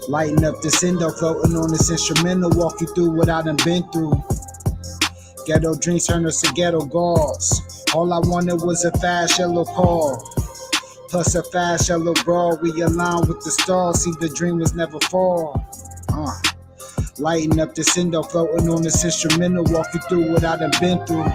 Lighting up this endo, floating on this instrumental, walk you through what I done been through. Ghetto dreams turn us to ghetto gods. All I wanted was a fast yellow car, plus a fast yellow broad. We aligned with the stars, see the dream was never fall. Lighting up this endo, floating on this instrumental, walk you through what I done been through.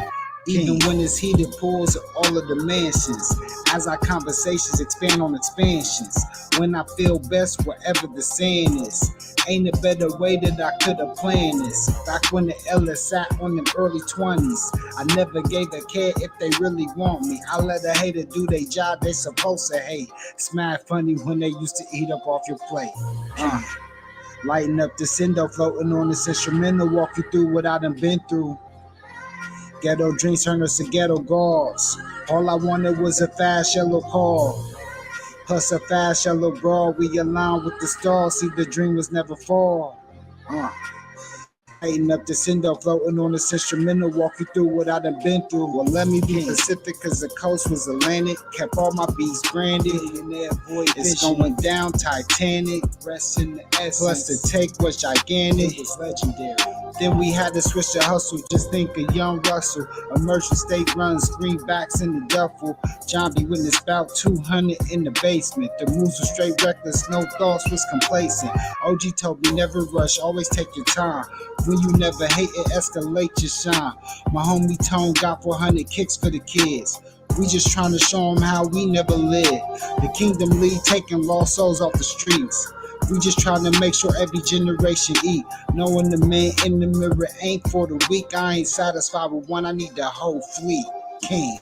Even when it's heated, pulls all of the mansions. As our conversations expand on expansions. When I feel best, wherever the saying is. Ain't a better way that I could have planned this. Back when the Ella sat on them early 20s. I never gave a care if they really want me. I let a hater do their job they supposed to hate. It's mad funny when they used to eat up off your plate. Lighting up this endo, floating on this instrumental, walk you through what I done been through. Ghetto dreams turn us to ghetto gods. All I wanted was a fast yellow car, plus a fast yellow broad. We aligned with the stars, see the dream was never fall. Lighting up this endo, floating on this instrumental, walk you through what I done been through. Well, let me be Pacific, cause the coast was Atlantic. Kept all my beats branded. It's going down Titanic. Rest in the essence. Plus the take was gigantic. It was legendary. Then we had to switch the hustle. Just think of young Russell. Emerging state runs, greenbacks in the duffel. John B. witnessed about 200 in the basement. The moves were straight reckless, no thoughts was complacent. OG told me never rush, always take your time. When you never hate it, escalate your shine. My homie Tone got 400 kicks for the kids. We just trying to show them how we never lived. The Kingdom League taking lost souls off the streets. We just trying to make sure every generation eat. Knowing the man in the mirror ain't for the weak. I ain't satisfied with one, I need the whole fleet. King,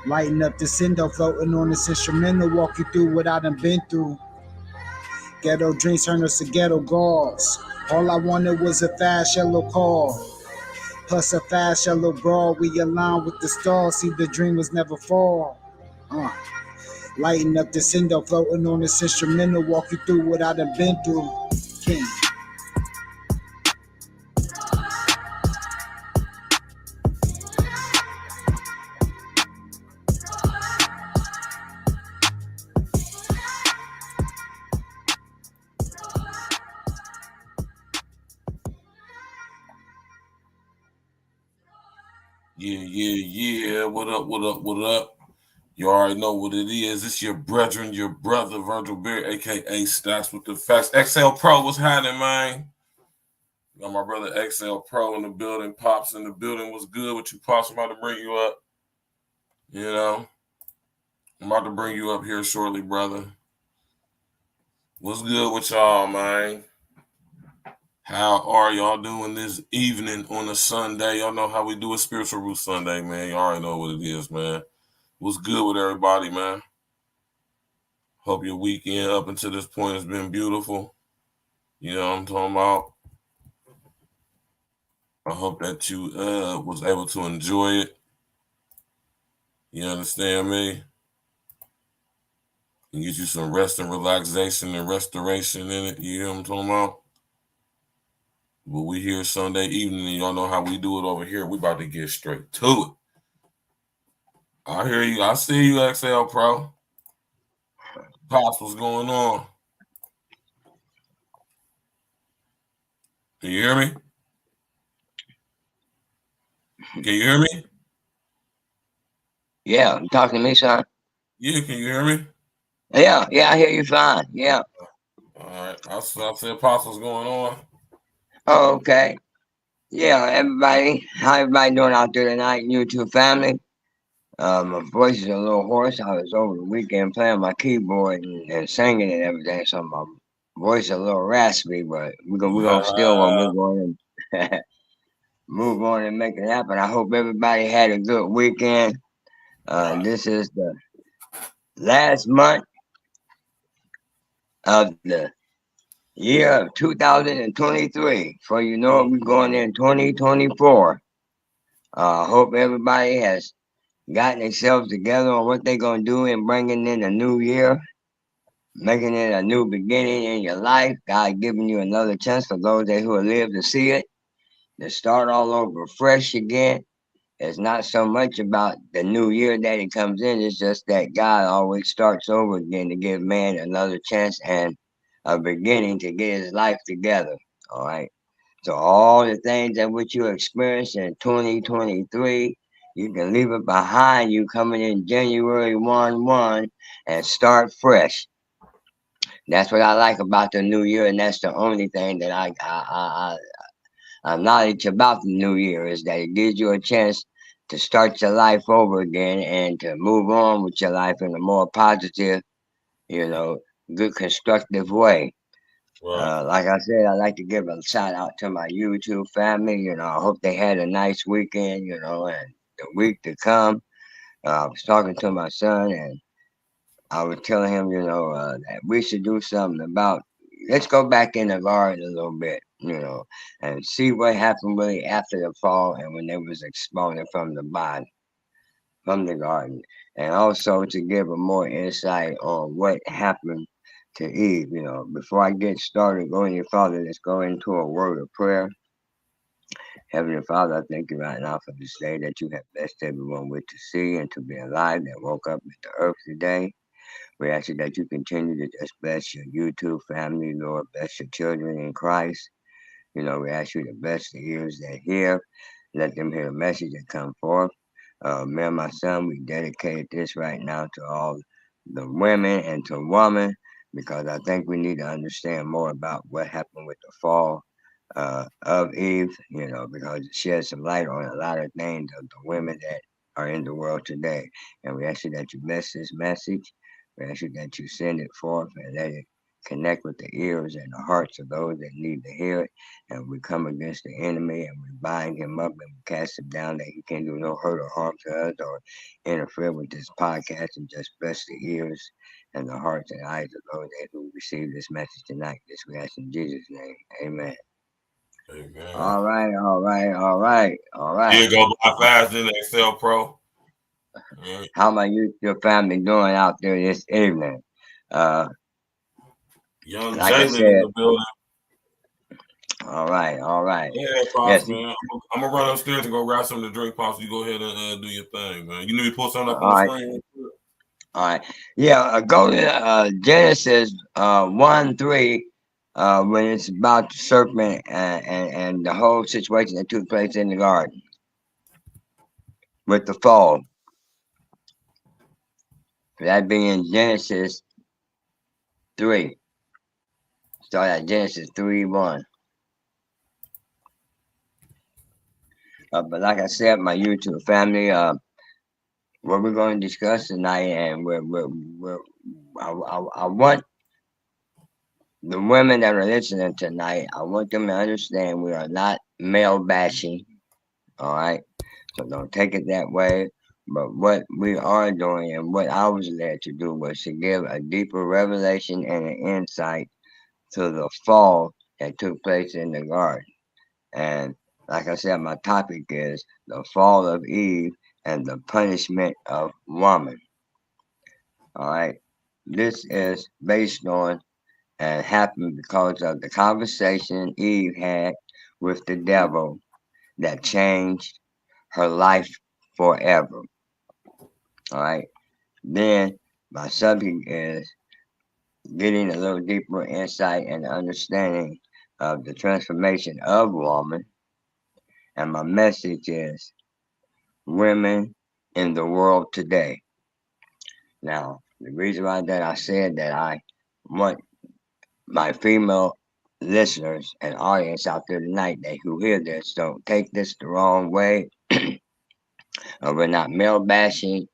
lighting up this endo, floating on this instrumental, walk you through what I done been through. Ghetto dreams turn us to ghetto gods. All I wanted was a fast yellow car, plus a fast yellow broad. We aligned with the stars, see the dream was never fall. Lighting up this endo, floating on this instrumental, walk you through what I done been through. King. Yeah. What up? You already know what it is. It's your brethren, your brother, Virgil Berry, a.k.a. Stacks with the Facts. XL Pro, what's happening, man? Got my brother XL Pro in the building. Pops in the building. What's good with you, Pops? I'm about to bring you up. You know, I'm about to bring you up here shortly, brother. What's good with y'all, man? How are y'all doing this evening on a Sunday? Y'all know how we do a Spiritual Root Sunday, man. Y'all already know what it is, man. What's good with everybody, man? Hope your weekend up until this point has been beautiful. You know what I'm talking about? I hope that you was able to enjoy it. You understand me? And get you some rest and relaxation and restoration in it. You know what I'm talking about? But we here Sunday evening, and y'all know how we do it over here. We about to get straight to it. I hear you. I see you, XL Pro. Pops, what's going on? Can you hear me? Can you hear me? Yeah, you talking to me, son? Yeah, can you hear me? Yeah, I hear you fine. Yeah. All right. I said, Pops, what's going on? Oh, okay. Yeah, everybody. How everybody doing out there tonight? YouTube family. My voice is a little hoarse. I was over the weekend playing my keyboard and singing and everything, so my voice is a little raspy. But we're gonna still move on and move on and make it happen. I hope everybody had a good weekend. This is the last month of the year of 2023. For you know, we're going in 2024. Hope everybody has gotten themselves together on what they're going to do and bringing in a new year, making it a new beginning in your life. God giving you another chance for those who will live to see it, to start all over fresh again. It's not so much about the new year that it comes in. It's just that God always starts over again to give man another chance and a beginning to get his life together. All right. So all the things that which you experienced in 2023, you can leave it behind you coming in January 1 and start fresh. That's what I like about the new year, and that's the only thing that I knowledge about the new year is that it gives you a chance to start your life over again and to move on with your life in a more positive, you know, good constructive way. Right. Like I said, I'd like to give a shout out to my YouTube family. I hope they had a nice weekend, and the week to come. I was talking to my son and I was telling him, that we should do something about, let's go back in the garden a little bit, and see what happened really after the fall and when they was exploding from the body, from the garden. And also to give a more insight on what happened to Eve. Before I get started, going Father, let's go into a word of prayer. Heavenly Father, I thank you right now for this day that you have blessed everyone with to see and to be alive that woke up with the earth today. We ask you that you continue to just bless your YouTube family, Lord, bless your children in Christ. We ask you to bless the ears that hear. Let them hear the message that come forth. Me and my son, we dedicate this right now to all the women and to women because I think we need to understand more about what happened with the fall of Eve, because it sheds some light on a lot of things of the women that are in the world today. And we ask you that you bless this message. We ask you that you send it forth and let it connect with the ears and the hearts of those that need to hear it. And we come against the enemy and we bind him up and we cast him down that he can do no hurt or harm to us or interfere with this podcast, and just bless the ears and the hearts and eyes of those that who receive this message tonight. This we ask in Jesus' name. Amen. Amen. All right, all right, all right, all right. Here go by fast in Excel Pro. How about your family doing out there this evening? Young Like I Jalen in said, the building. all right, all right. Yeah, Pops, Yes, man. I'm gonna run upstairs and go grab something to drink, Pops. You go ahead and do your thing, man. You need me to pull something up on all the right, screen? all right. Yeah, go to Genesis 1:3 when it's about the serpent and the whole situation that took place in the garden with the fall. That being Genesis 3. Start at Genesis 3:1. But like I said, my YouTube family, what we're going to discuss tonight, and I want the women that are listening tonight, I want them to understand we are not male bashing, all right? So don't take it that way. But what we are doing and what I was led to do was to give a deeper revelation and an insight to the fall that took place in the garden. And like I said, my topic is the fall of Eve and the punishment of woman. All right. This is based on and happened because of the conversation Eve had with the devil that changed her life forever. All right. Then my subject is getting a little deeper insight and understanding of the transformation of woman. And my message is women in the world today. Now, the reason why that I said that I want my female listeners and audience out there tonight that who hear this don't take this the wrong way. We're not male bashing.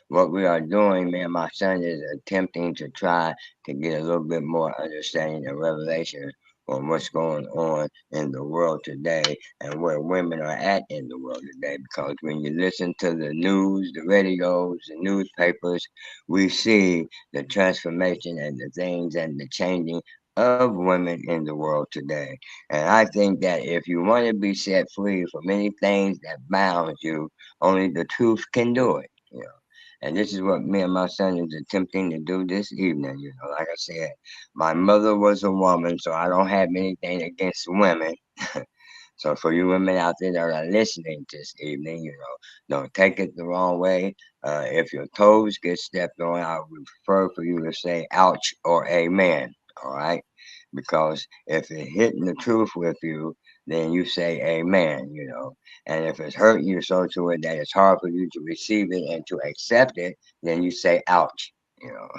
What we are doing, me and my son, is attempting to try to get a little bit more understanding and revelation on what's going on in the world today and where women are at in the world today. Because when you listen to the news, the radios, the newspapers, we see the transformation and the things and the changing of women in the world today. And I think that if you want to be set free from many things that bound you, only the truth can do it. And this is what me and my son is attempting to do this evening. Like I said, my mother was a woman, so I don't have anything against women. So for you women out there that are listening this evening, don't take it the wrong way. If your toes get stepped on, I would prefer for you to say ouch or amen. All right, because if it's hitting the truth with you, then you say amen, and if it's hurting you so to it that it's hard for you to receive it and to accept it, then you say ouch, you know.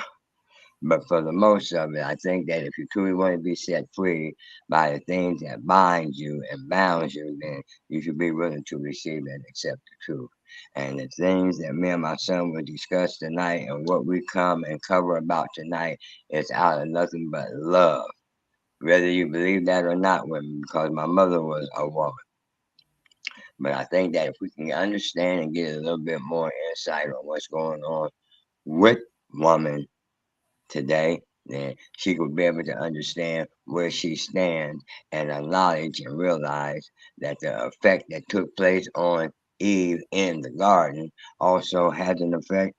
But for the most of it, I think that if you truly want to be set free by the things that bind you and bounds you, then you should be willing to receive and accept the truth. And the things that me and my son will discuss tonight and what we come and cover about tonight is out of nothing but love. Whether you believe that or not, women, because my mother was a woman. But I think that if we can understand and get a little bit more insight on what's going on with women today, then she could be able to understand where she stands and acknowledge and realize that the effect that took place on Eve in the garden also has an effect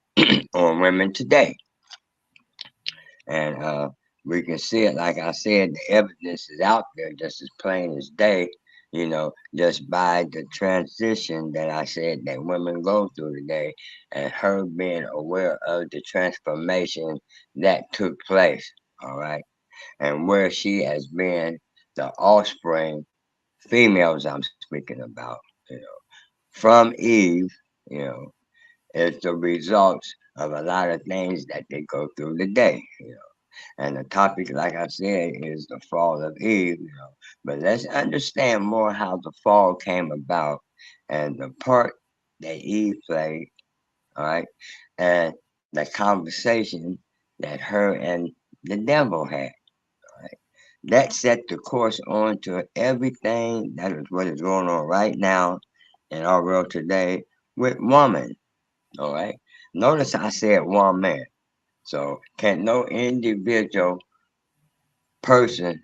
on women today. And we can see it, like I said, the evidence is out there just as plain as day, just by the transition that I said that women go through today and her being aware of the transformation that took place, all right, and where she has been the offspring, females I'm speaking about, from Eve, you know, is the results of a lot of things that they go through today, and the topic, like I said, is the fall of Eve, But let's understand more how the fall came about and the part that Eve played, all right, and the conversation that her and the devil had. Right? That set the course on to everything that is what is going on right now in our world today with woman. All right. Notice I said woman. So can no individual person,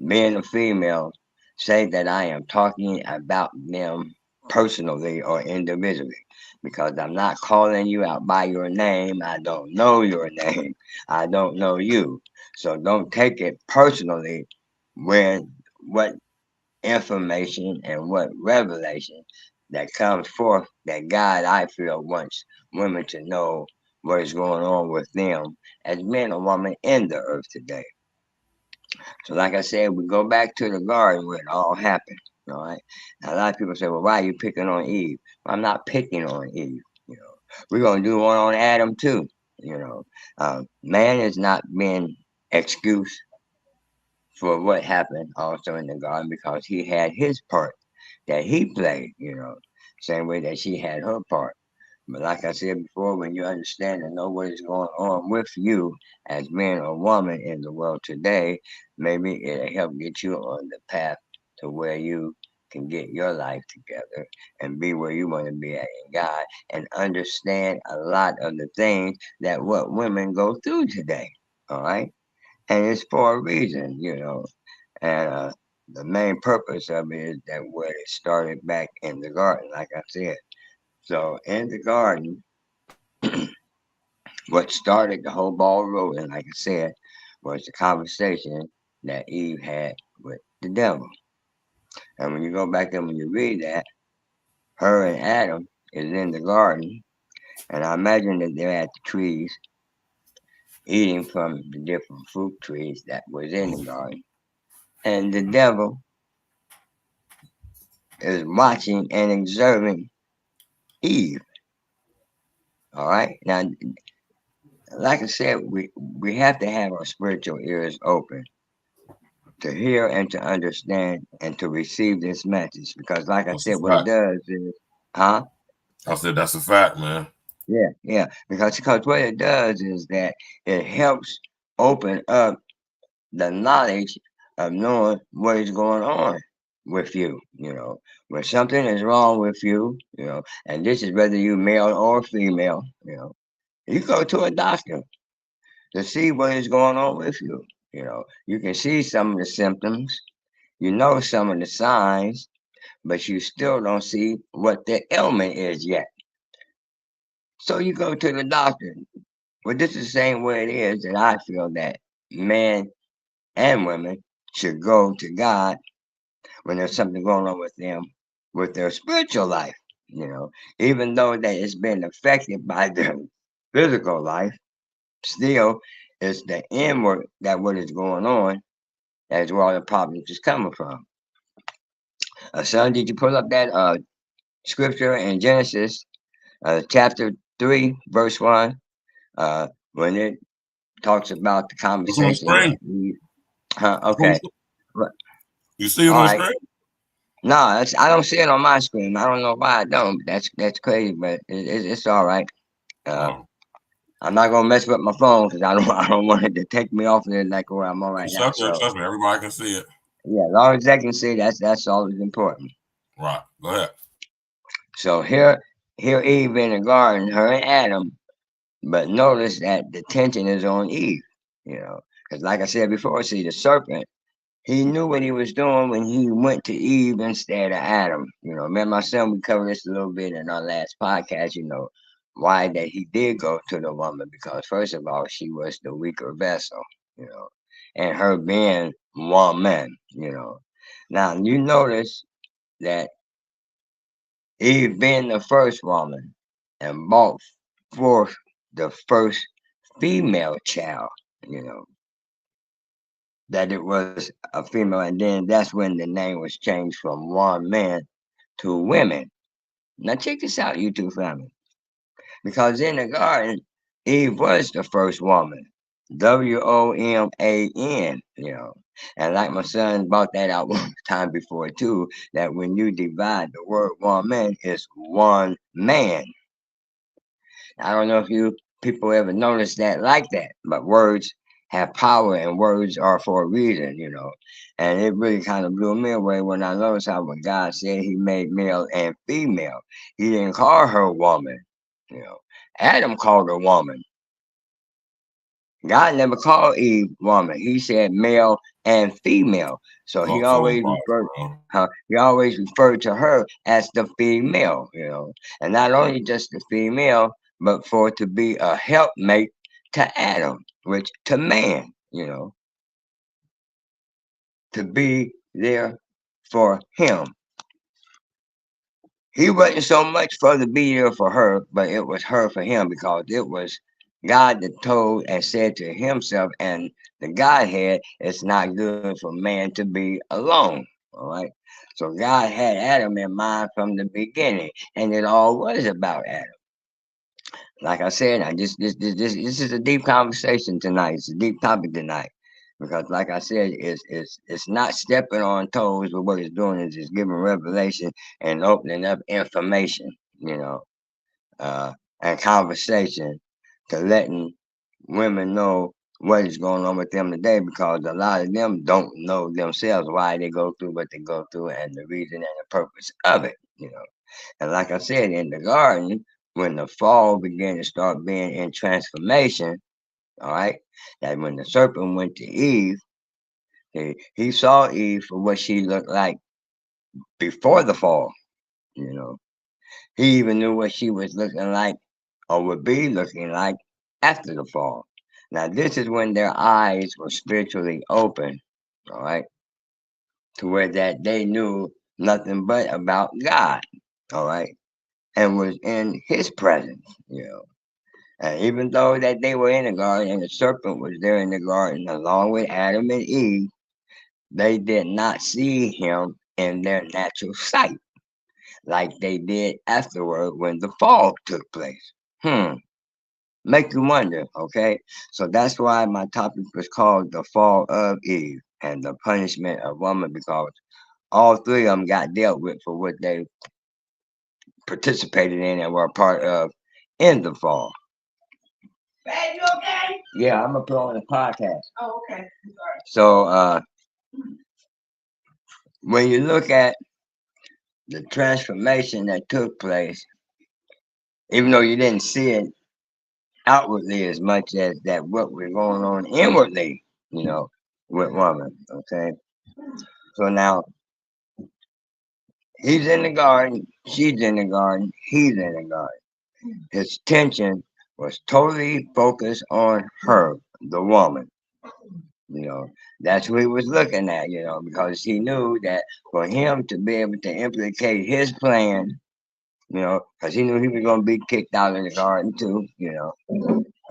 being a female, say that I am talking about them personally or individually, because I'm not calling you out by your name. I don't know your name. I don't know you. So don't take it personally when what information and what revelation that comes forth that God, I feel, wants women to know what is going on with them as men or women in the earth today. So, like I said, we go back to the garden where it all happened. All right. Now, a lot of people say, "Well, why are you picking on Eve?" Well, I'm not picking on Eve. We're gonna do one on Adam too. Man is not being excuse for what happened also in the garden because he had his part that he played. Same way that she had her part. But like I said before, when you understand and know what is going on with you as man or woman in the world today, maybe it'll help get you on the path to where you can get your life together and be where you want to be at in God and understand a lot of the things that what women go through today. All right. And it's for a reason, And the main purpose of it is that where it started back in the garden, like I said. So in the garden, what started the whole ball rolling, like I said, was the conversation that Eve had with the devil. And when you go back and when you read that, her and Adam is in the garden, and I imagine that they're at the trees, eating from the different fruit trees that was in the garden. And the devil is watching and observing Eve. All right. Now, like I said, we have to have our spiritual ears open to hear and to understand and to receive this message. Because, like I That's a said, what it fact. does is, huh? I said that's a fact, man. Yeah. Because what it does is that it helps open up the knowledge of knowing what is going on with you. When something is wrong with you, and this is whether you male or female, you go to a doctor to see what is going on with you. You can see some of the symptoms, some of the signs, but you still don't see what the ailment is yet. So you go to the doctor. Well, this is the same way it is that I feel that men and women should go to God when there's something going on with them, with their spiritual life, even though that it's been affected by their physical life, still It's the inward that what is going on. That's where all the problems is coming from. Son, did you pull up that scripture in Genesis chapter 3, verse 1? When it talks about the It's on the conversation with screen. Eve. Huh? It's on Okay. the- Right. You see it All on the right. screen? No, I don't see it on my screen. I don't know why I don't. That's crazy, but it's all right. Uh, Oh, I'm not gonna mess with my phone because I don't want it to take me off of it like where I'm on right it's now. up there. So Trust me, everybody can see it. yeah, as long as they can see, that's always important. Right. Go ahead. So here Eve in the garden, her and Adam, but notice that the tension is on Eve. Because like I said before, see the serpent. He knew what he was doing when he went to Eve instead of Adam. Me and my son, we covered this a little bit in our last podcast, why that he did go to the woman, because first of all, she was the weaker vessel, and her being woman. Now, you notice that Eve being the first woman and brought forth the first female child, you know, that it was a female, and then that's when the name was changed from one man to women. Now check this out, you two family, because in the garden, Eve was the first woman, Woman, and like my son brought that out one time before too, that when you divide the word woman, it's one man. I don't know if you people ever noticed that like that, but words have power and words are for a reason. And it really kind of blew me away when I noticed how when God said he made male and female, he didn't call her woman. You know, Adam called her woman. God never called Eve woman. He said male and female. So he So always impressed, referred bro. he always referred to her as the female. And not only just the female, but for to be a helpmate to Adam, which to man, to be there for him. He wasn't so much for to be there for her, but it was her for him, because it was God that told and said to himself and the Godhead, it's not good for man to be alone. All right. So God had Adam in mind from the beginning, and it all was about Adam. Like I said, this is a deep conversation tonight. It's a deep topic tonight. Because like I said, it's not stepping on toes, but what it's doing is it's giving revelation and opening up information, you know, uh, and conversation to letting women know what is going on with them today, because a lot of them don't know themselves why they go through what they go through and the reason and the purpose of it. And like I said, in the garden, when the fall began to start being in transformation, all right, that when the serpent went to Eve, he saw Eve for what she looked like before the fall. You know, he even knew what she was looking like or would be looking like after the fall. Now, this is when their eyes were spiritually open, all right, to where that they knew nothing but about God, all right, and was in His presence. And even though that they were in the garden and the serpent was there in the garden along with Adam and Eve, they did not see him in their natural sight like they did afterward when the fall took place. Make you wonder, okay? So that's why my topic was called The Fall of Eve and the Punishment of Woman, because all three of them got dealt with for what they participated in and were a part of in the fall. Man, you okay? Yeah, I'm gonna put on the podcast. Oh, okay. So when you look at the transformation that took place, even though you didn't see it outwardly as much as that what was going on inwardly, with woman. Okay. So now he's in the garden, she's in the garden, he's in the garden. His attention was totally focused on her, the woman. That's what he was looking at, because he knew that for him to be able to implicate his plan, because he knew he was going to be kicked out of the garden too.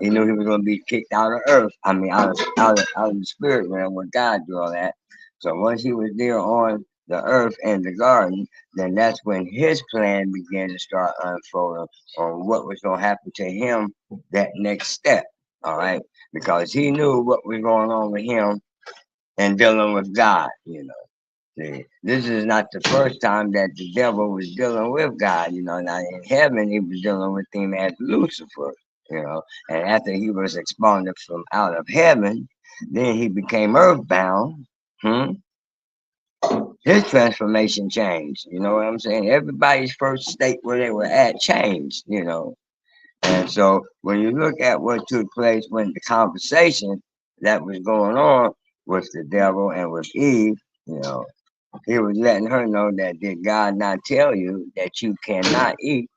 He knew he was going to be kicked out of earth. I mean, out of the spirit realm where God do all that. So once he was there on the earth and the garden, then that's when his plan began to start unfolding on what was going to happen to him that next step. All right, because he knew what was going on with him and dealing with God. See, this is not the first time that the devil was dealing with God. Now in heaven he was dealing with him as Lucifer. And after he was expunged from out of heaven, then he became earthbound. His transformation changed. You know what I'm saying? Everybody's first state where they were at changed. And so when you look at what took place when the conversation that was going on with the devil and with Eve, he was letting her know that did God not tell you that you cannot eat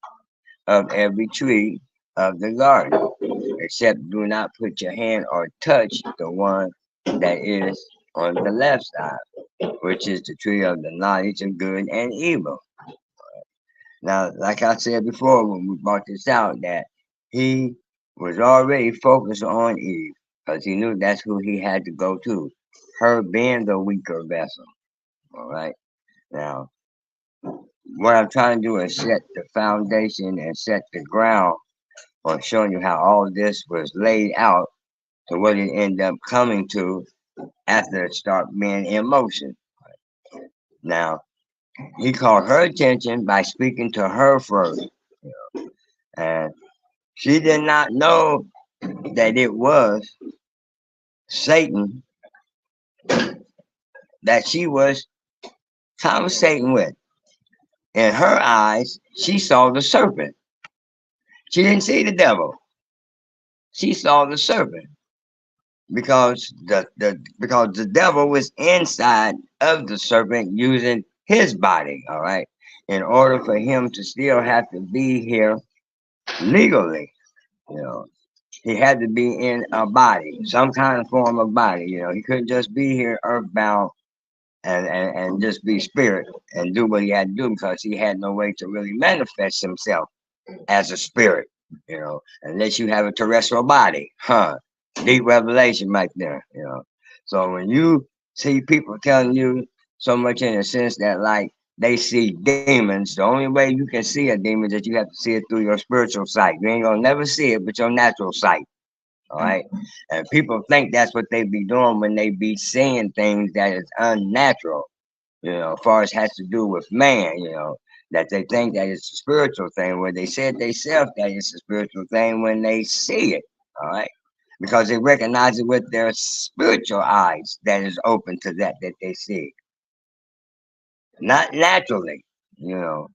of every tree of the garden, except do not put your hand or touch the one that is on the left side, which is the tree of the knowledge of good and evil. Now, like I said before when we brought this out, that he was already focused on Eve because he knew that's who he had to go to, her being the weaker vessel. All right. Now, what I'm trying to do is set the foundation and set the ground on showing you how all this was laid out to what it ended up coming to after it started being in motion. Now, he called her attention by speaking to her first. And she did not know that it was Satan that she was conversating with. In her eyes, she saw the serpent. She didn't see the devil. She saw the serpent because the devil was inside of the serpent using his body. All right, in order for him to still have to be here legally, he had to be in a body, some kind of form of body. He couldn't just be here earthbound and just be spirit and do what he had to do because he had no way to really manifest himself as a spirit, unless you have a terrestrial body. Deep revelation right there, So when you see people telling you so much in a sense that like they see demons, the only way you can see a demon is that you have to see it through your spiritual sight. You ain't gonna never see it with your natural sight. All right. And people think that's what they be doing when they be seeing things that is unnatural, as far as has to do with man, that they think that it's a spiritual thing, where they said they self that it's a spiritual thing when they see it. All right. Because they recognize it with their spiritual eyes that is open to that they see. Not naturally, You're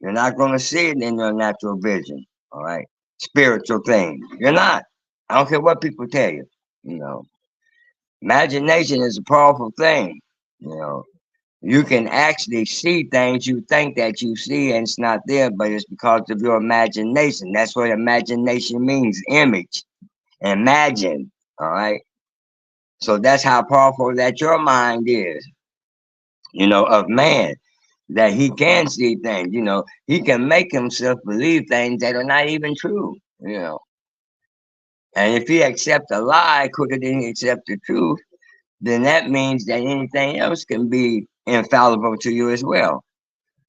not going to see it in your natural vision. All right. Spiritual things. You're not. I don't care what people tell you. Imagination is a powerful thing. You can actually see things you think that you see and it's not there, but it's because of your imagination. That's what imagination means, image. Imagine. All right. So that's how powerful that your mind is, of man, that he can see things, he can make himself believe things that are not even true, And if he accepts a lie quicker than he accepts the truth, then that means that anything else can be infallible to you as well.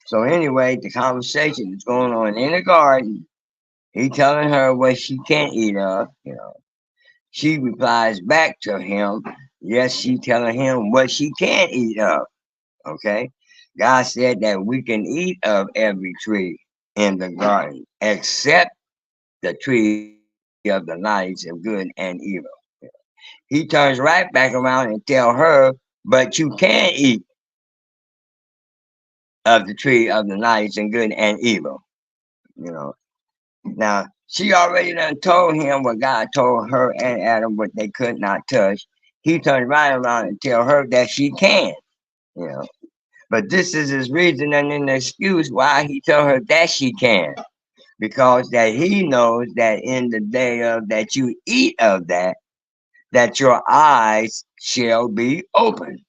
So anyway, the conversation is going on in the garden. He telling her what she can't eat of, She replies back to him, yes, she telling him what she can't eat of. Okay. God said that we can eat of every tree in the garden, except the tree of the knowledge of good and evil. He turns right back around and tell her, but you can't eat of the tree of the knowledge and good and evil. Now, she already done told him what God told her and Adam what they could not touch. He turns right around and tell her that she can, But this is his reason and an excuse why he tell her that she can. Because that he knows that in the day of that you eat of that your eyes shall be open.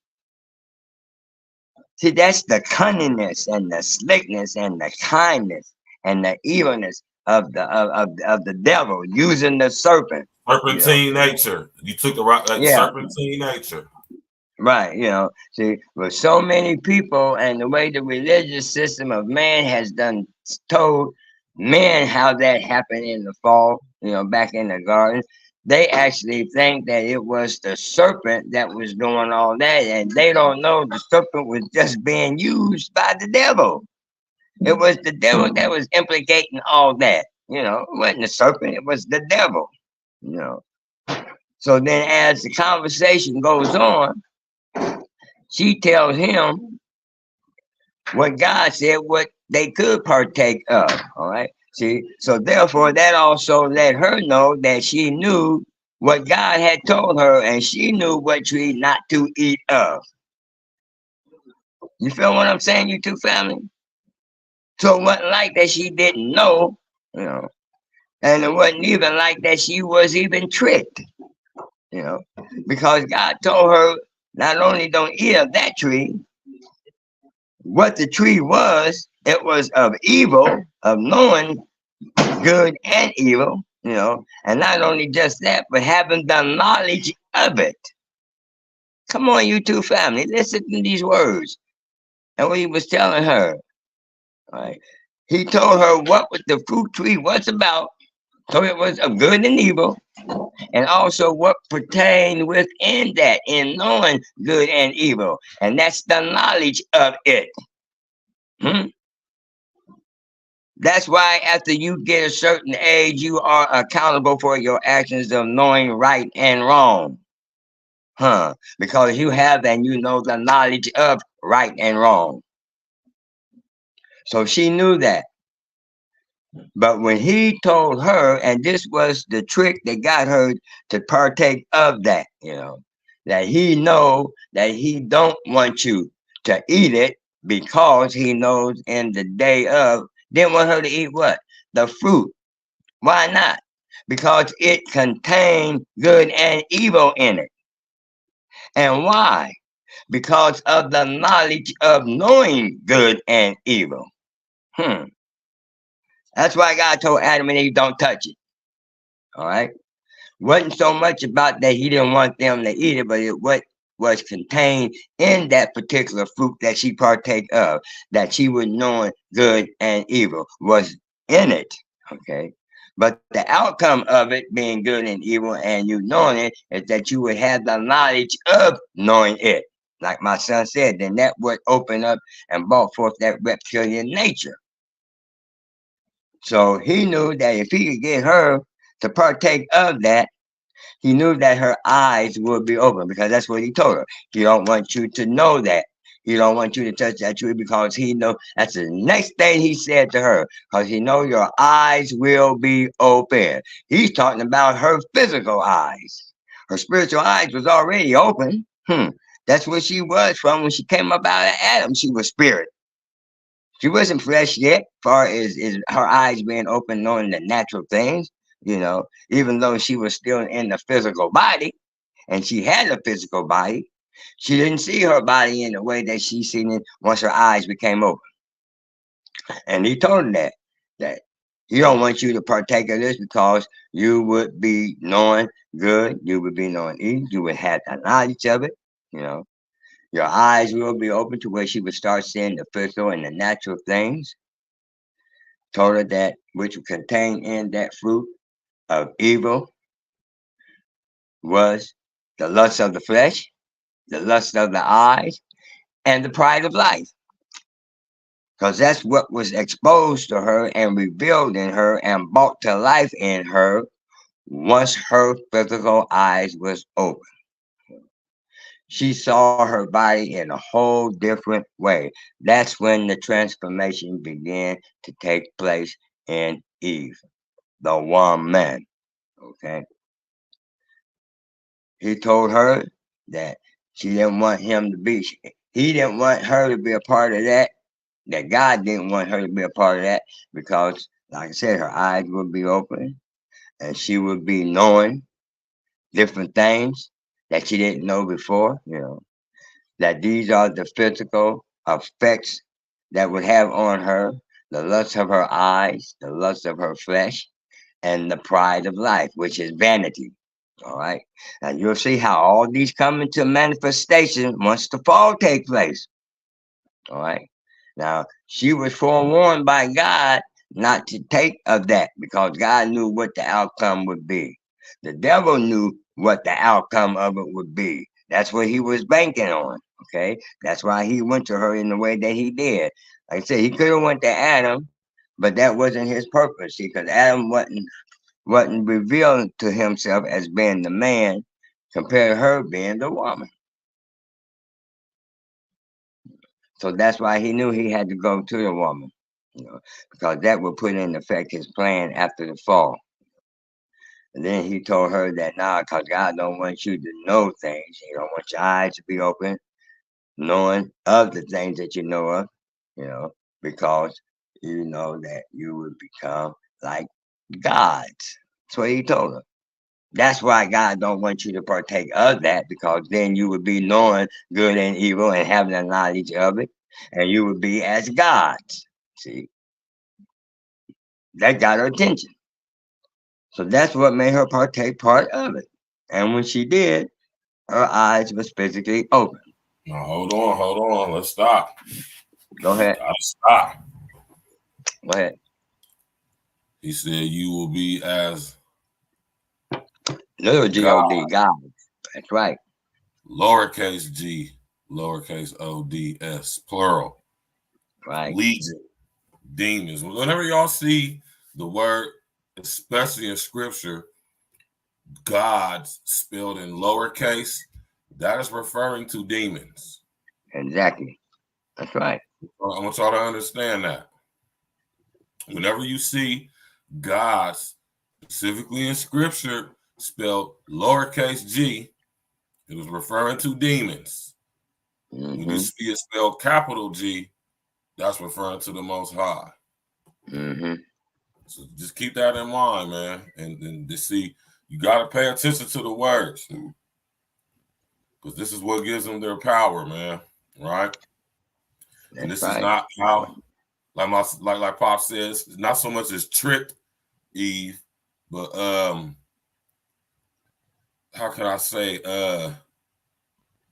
See, that's the cunningness and the slickness and the kindness and the evilness of the devil using the serpent. Serpentine nature. You took the right Yeah, serpentine nature. right. See, with so many people and the way the religious system of man has done told men how that happened in the fall, back in the garden, they actually think that it was the serpent that was doing all that, and they don't know the serpent was just being used by the devil. It was the devil that was implicating all that. It wasn't the serpent, it was the devil. You know. So then as the conversation goes on, she tells him what God said, what they could partake of. All right. See, so therefore that also let her know that she knew what God had told her, and she knew what tree not to eat of. You feel what I'm saying, you two family? So it wasn't like that she didn't know, and it wasn't even like that she was even tricked, because God told her not only don't eat of that tree, what the tree was, it was of evil, of knowing good and evil, and not only just that, but having the knowledge of it. Come on, you two family, listen to these words. And what he was telling her, right? He told her what the fruit tree was about. So it was of good and evil, and also what pertained within that, in knowing good and evil. And that's the knowledge of it. That's why after you get a certain age, you are accountable for your actions of knowing right and wrong. Because you have and you know the knowledge of right and wrong. So she knew that. But when he told her, and this was the trick that got her to partake of that, that he know that he don't want you to eat it, because he knows in the day of, didn't want her to eat what? The fruit. Why not? Because it contained good and evil in it. And why? Because of the knowledge of knowing good and evil. That's why God told Adam and Eve, don't touch it. All right. Wasn't so much about that he didn't want them to eat it, but what was contained in that particular fruit that she partake of, that she was knowing good and evil, was in it. Okay. But the outcome of it being good and evil and you knowing it is that you would have the knowledge of knowing it. Like my son said, then that would open up and brought forth that reptilian nature. So he knew that if he could get her to partake of that, he knew that her eyes would be open, because that's what he told her. He don't want you to know that. He don't want you to touch that tree, because he know that's the next thing he said to her, because he know your eyes will be open. He's talking about her physical eyes. Her spiritual eyes was already open. That's what she was from when she came up out of Adam. She was spirit. She wasn't flesh yet, far as her eyes being open, knowing the natural things, even though she was still in the physical body, and she had a physical body, she didn't see her body in the way that she seen it once her eyes became open. And he told her that he don't want you to partake of this, because you would be knowing good, you would be knowing evil, you would have the knowledge of it, Your eyes will be open to where she would start seeing the physical and the natural things. Told her that which would contain in that fruit of evil was the lust of the flesh, the lust of the eyes, and the pride of life. Because that's what was exposed to her and revealed in her and brought to life in her once her physical eyes was open. She saw her body in a whole different way. That's when the transformation began to take place in Eve, the woman. Okay. He told her that she didn't want him to be, he didn't want her to be a part of that God didn't want her to be a part of that, because, like I said, her eyes would be open and she would be knowing different things that she didn't know before, that these are the physical effects that would have on her, the lust of her eyes, the lust of her flesh, and the pride of life, which is vanity. All right. Now you'll see how all these come into manifestation once the fall takes place. All right. Now she was forewarned by God not to take of that because God knew what the outcome would be. The devil knew what the outcome of it would be. That's what he was banking on. Okay. That's why he went to her in the way that he did. Like I said, he could have went to Adam, but that wasn't his purpose. See, because Adam wasn't revealed to himself as being the man compared to her being the woman. So that's why he knew he had to go to the woman, because that would put in effect his plan after the fall. And then he told her that nah, because God don't want you to know things. He don't want your eyes to be open, knowing of the things that you know of, because you know that you would become like gods. That's what he told her. That's why God don't want you to partake of that, because then you would be knowing good and evil and having the knowledge of it, and you would be as gods. See, that got her attention. So that's what made her partake part of it. And when she did, her eyes was physically open. Now, hold on. Let's stop. Go ahead. Gotta stop. Go ahead. He said you will be as Little God. G-O-D, God. That's right. Lowercase g, lowercase o-d-s, plural. Right. Legion, demons. Whenever y'all see the word, especially in scripture, gods spelled in lowercase, that is referring to demons. Exactly. That's right. I want y'all to understand that. Whenever you see gods, specifically in scripture, spelled lowercase g, it was referring to demons. When you see it spelled capital G, that's referring to the Most High. So just keep that in mind, man. And to see, you got to pay attention to the words, because this is what gives them their power, man. Right? That's and this right. is not how, like Pop says, it's not so much as tricked Eve, but how can I say,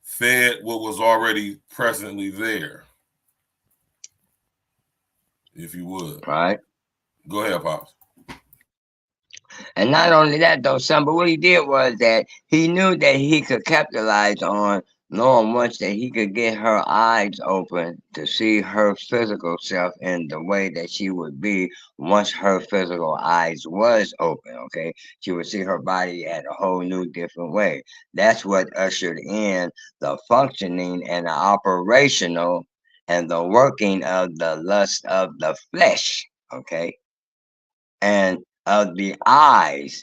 fed what was already presently there, if you would. Right. Go ahead, Pops. And not only that, though, son, but what he did was that he knew that he could capitalize on knowing once that he could get her eyes open to see her physical self in the way that she would be once her physical eyes was open, okay? She would see her body at a whole new different way. That's what ushered in the functioning and the operational and the working of the lust of the flesh, okay? And of the eyes,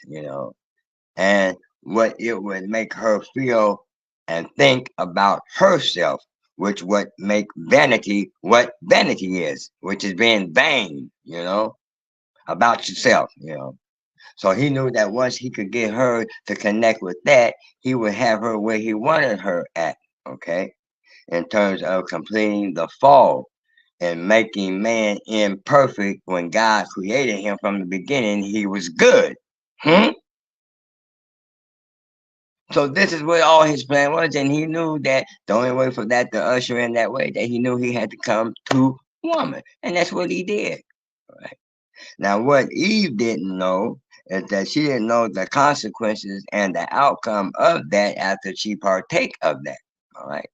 and what it would make her feel and think about herself, which would make vanity what vanity is, which is being vain, about yourself, So he knew that once he could get her to connect with that, he would have her where he wanted her at, okay, in terms of completing the fall and making man imperfect. When God created him from the beginning, he was good. So this is what all his plan was, and he knew that the only way for that to usher in that way, that he knew he had to come to woman, and that's what he did. Right. Now, what Eve didn't know is that she didn't know the consequences and the outcome of that after she partake of that. All right.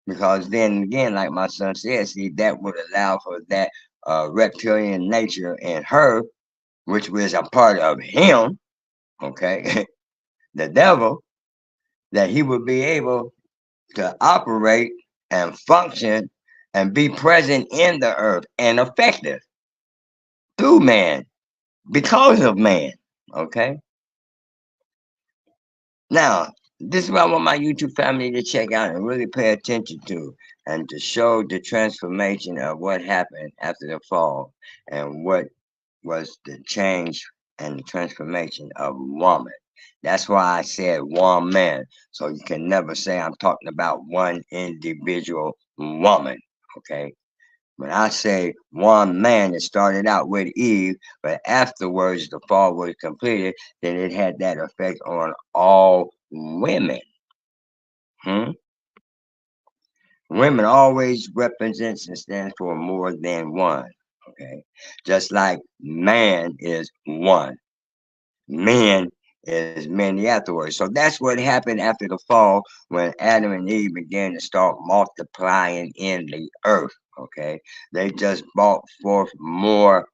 Because then again, like my son said, see, that would allow for that reptilian nature in her, which was a part of him, okay, the devil, that he would be able to operate and function and be present in the earth and effective through man, because of man, okay? Now, this is what I want my YouTube family to check out and really pay attention to, and to show the transformation of what happened after the fall and what was the change and the transformation of woman. That's why I said woman. So you can never say I'm talking about one individual woman, okay? When I say one man, it started out with Eve, but afterwards the fall was completed, then it had that effect on all women. Women always represents and stands for more than one. Okay, just like man is one, men is many afterwards. So that's what happened after the fall, when Adam and Eve began to start multiplying in the earth. Okay, they just brought forth more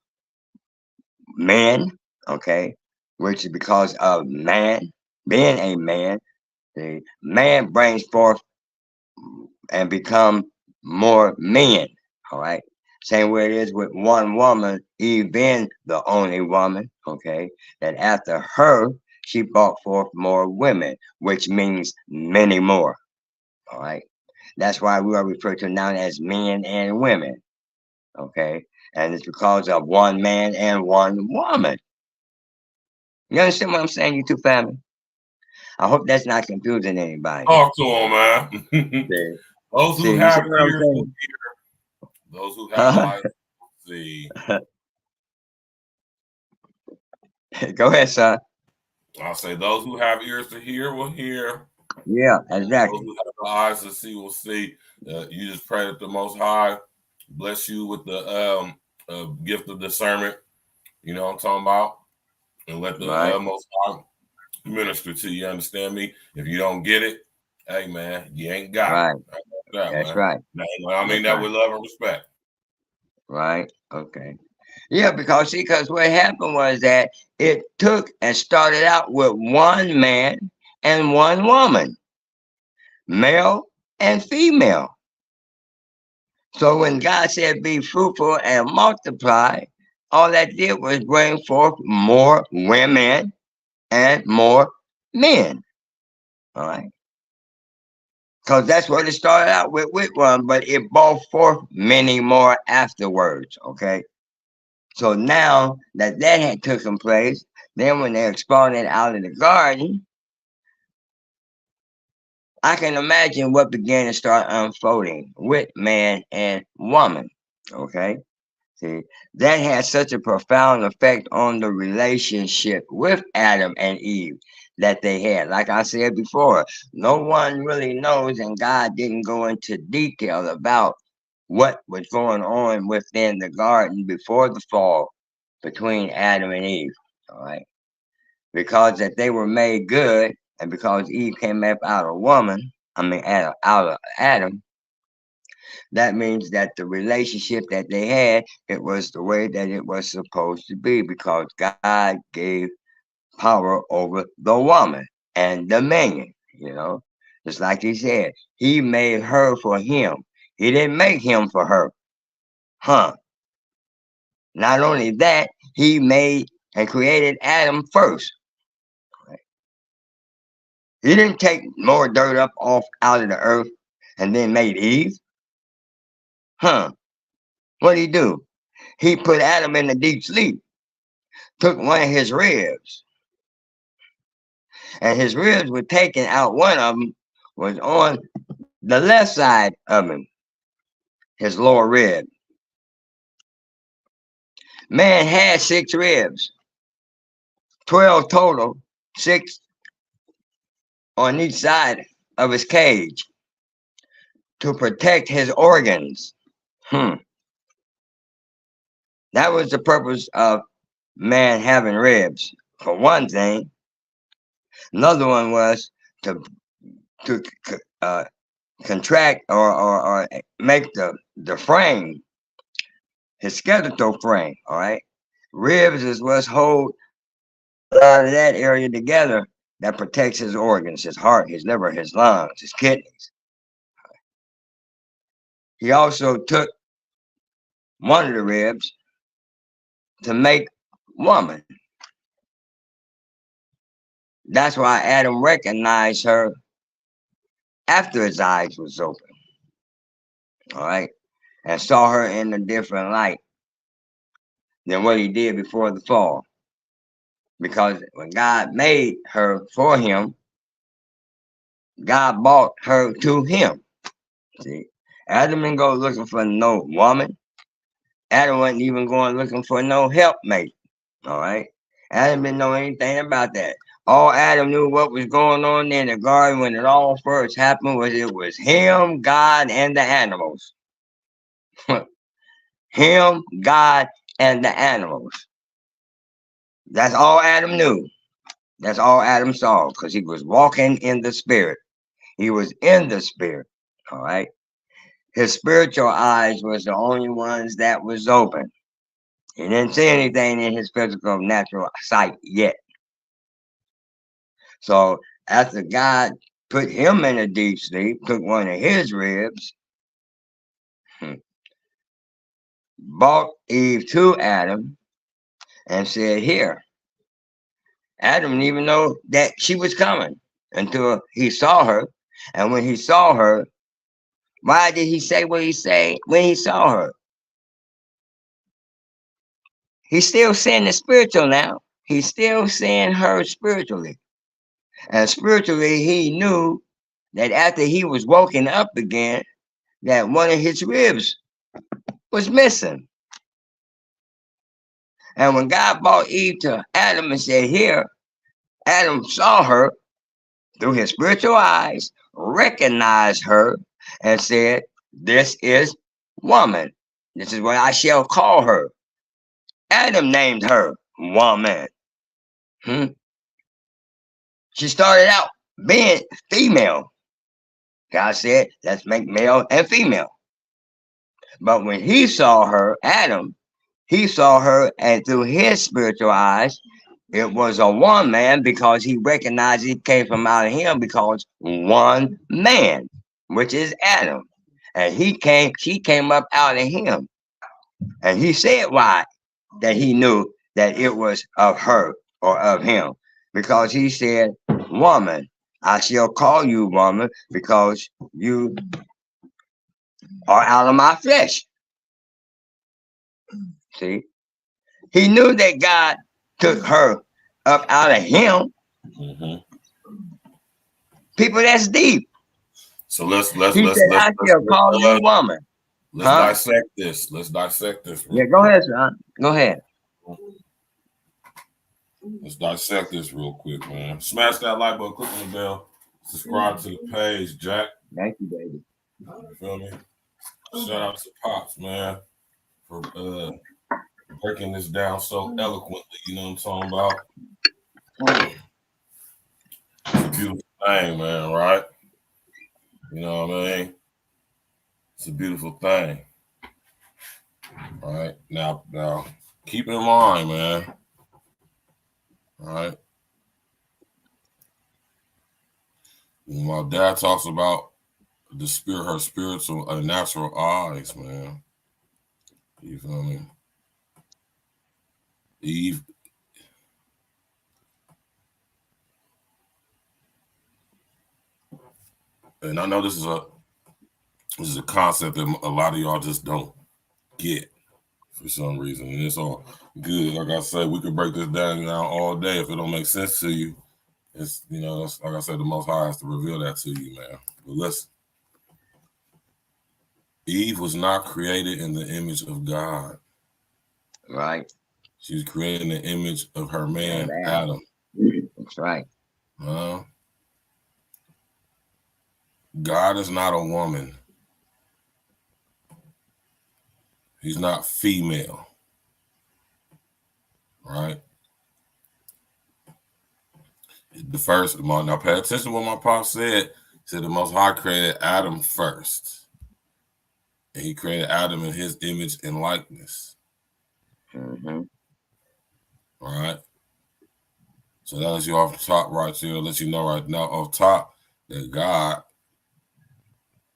men. Okay, which is because of man being a man. The man brings forth and become more men. All right. Same way it is with one woman, Eve being the only woman, okay, that after her, she brought forth more women, which means many more. All right. That's why we are referred to now as men and women. Okay. And it's because of one man and one woman. You understand what I'm saying, you two family? I hope that's not confusing anybody. Talk to him, man. See, Those who you see have what I'm ears will saying? hear. Those who have eyes will see. Go ahead, son. I'll say those who have ears to hear will hear. Yeah, Those exactly. who have the eyes to see will see. You just pray that the Most High bless you with the gift of discernment. You know what I'm talking about? And let Right, the Most High minister to you. Understand me? If you don't get it, hey man, you ain't got it. right. That That's man. right. I mean That's that right. with love and respect. Right. Okay. Yeah, because what happened was that it took and started out with one man and one woman, male and female. So when God said, "Be fruitful and multiply," all that did was bring forth more women and more men. All right. Because that's what it started out with one, but it brought forth many more afterwards. Okay. So now that that had taken place, then when they exploded out of the garden, I can imagine what began to start unfolding with man and woman. Okay. See, that had such a profound effect on the relationship with Adam and Eve that they had. Like I said before, no one really knows, and God didn't go into detail about what was going on within the garden before the fall between Adam and Eve. All right. Because that they were made good, and because Eve came up out of woman, out of Adam, that means that the relationship that they had, it was the way that it was supposed to be, because God gave power over the woman and dominion, you know. Just like he said, he made her for him. He didn't make him for her. Huh. Not only that, he made and created Adam first. He didn't take more dirt up off out of the earth and then made Eve. Huh. What did he do? He put Adam in a deep sleep, took one of his ribs, and his ribs were taken out. One of them was on the left side of him, his lower rib. Man had 6 ribs, 12 total, 6 on each side of his cage to protect his organs. That was the purpose of man having ribs, for one thing. Another one was to to contract or make the frame, his skeletal frame. All right, ribs is what's hold a lot of that area together, that protects his organs, his heart, his liver, his lungs, his kidneys. He also took one of the ribs to make woman. That's why Adam recognized her after his eyes was open. All right, and saw her in a different light than what he did before the fall. Because when God made her for him, God brought her to him. See, Adam didn't go looking for no woman. Adam wasn't even going looking for no helpmate. All right. Adam didn't know anything about that. All Adam knew what was going on in the garden when it all first happened was it was him, God, and the animals. Him, God, and the animals. That's all Adam knew. That's all Adam saw because he was walking in the spirit. He was in the spirit. All right. His spiritual eyes was the only ones that was open. He didn't see anything in his physical natural sight yet. So after God put him in a deep sleep, took one of his ribs, brought Eve to Adam and said, here. Adam didn't even know that she was coming until he saw her. And when he saw her, why did he say what he said when he saw her? He's still seeing the spiritual now. He's still seeing her spiritually. And spiritually, he knew that after he was woken up again, that one of his ribs was missing. And when God brought Eve to Adam and said, here, Adam saw her through his spiritual eyes, recognized her, and said, this is woman. This is what I shall call her. Adam named her woman. She started out being female. God said, let's make male and female. But when he saw her, Adam, he saw her, and through his spiritual eyes, it was a woman because he recognized it came from out of him because one man, which is Adam. And she came up out of him. And he said why that he knew that it was of her or of him. Because he said, woman, I shall call you woman because you are out of my flesh. See? He knew that God took her up out of him. People, that's deep. So let's I shall call you woman. Let's dissect this. Let's dissect this. Yeah, go ahead, son. Go ahead. Let's dissect this real quick, man. Smash that like button, click on the bell, subscribe to the page, Jack. Thank you, baby. You feel me? Shout out to Pops, man, for breaking this down so eloquently. You know what I'm talking about? It's a beautiful thing, man, right? You know what I mean? It's a beautiful thing. All right. Now keep in mind, man. All right. When my dad talks about the spirit, her spiritual, natural eyes, man. You feel me? Eve. And I know this is a concept that a lot of y'all just don't get for some reason. And it's all good. Like I said, we could break this down all day. If it don't make sense to you, it's, you know, that's, like I said, the Most High has to reveal that to you, man. But listen, Eve was not created in the image of God. Right. She was created in the image of her man, Adam. That's right. God is not a woman. He's not female. Right? The first, now pay attention to what my pop said. He said the Most High created Adam first. And he created Adam in his image and likeness. All right? So that lets you off the top right there. Let you know right now off top that God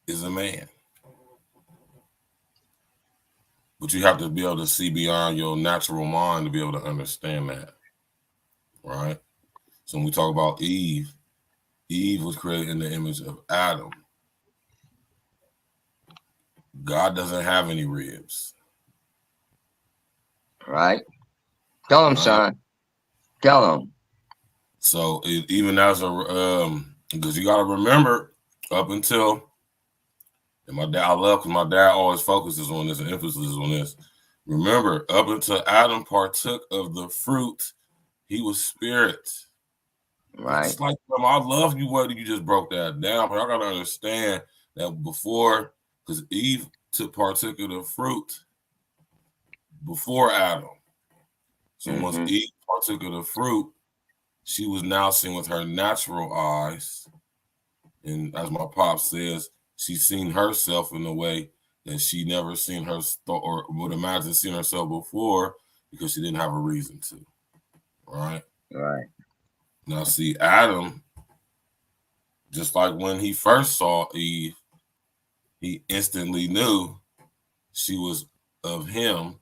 is a man. But you have to be able to see beyond your natural mind to be able to understand that. Right? So when we talk about Eve, Eve was created in the image of Adam. God doesn't have any ribs. Right. Tell him, son. Tell him. So even as because you got to remember up until, and my dad, I love because my dad always focuses on this and emphasis on this. Remember, up until Adam partook of the fruit, he was spirit. Right. It's like, I love you, whether you just broke that down, but I gotta understand that before, because Eve partook of the fruit before Adam. So once Eve partook of the fruit, she was now seen with her natural eyes. And as my pop says, she's seen herself in a way that she never seen her or would imagine seeing herself before, because she didn't have a reason to. Right? Right. Now, see, Adam, just like when he first saw Eve, he instantly knew she was of him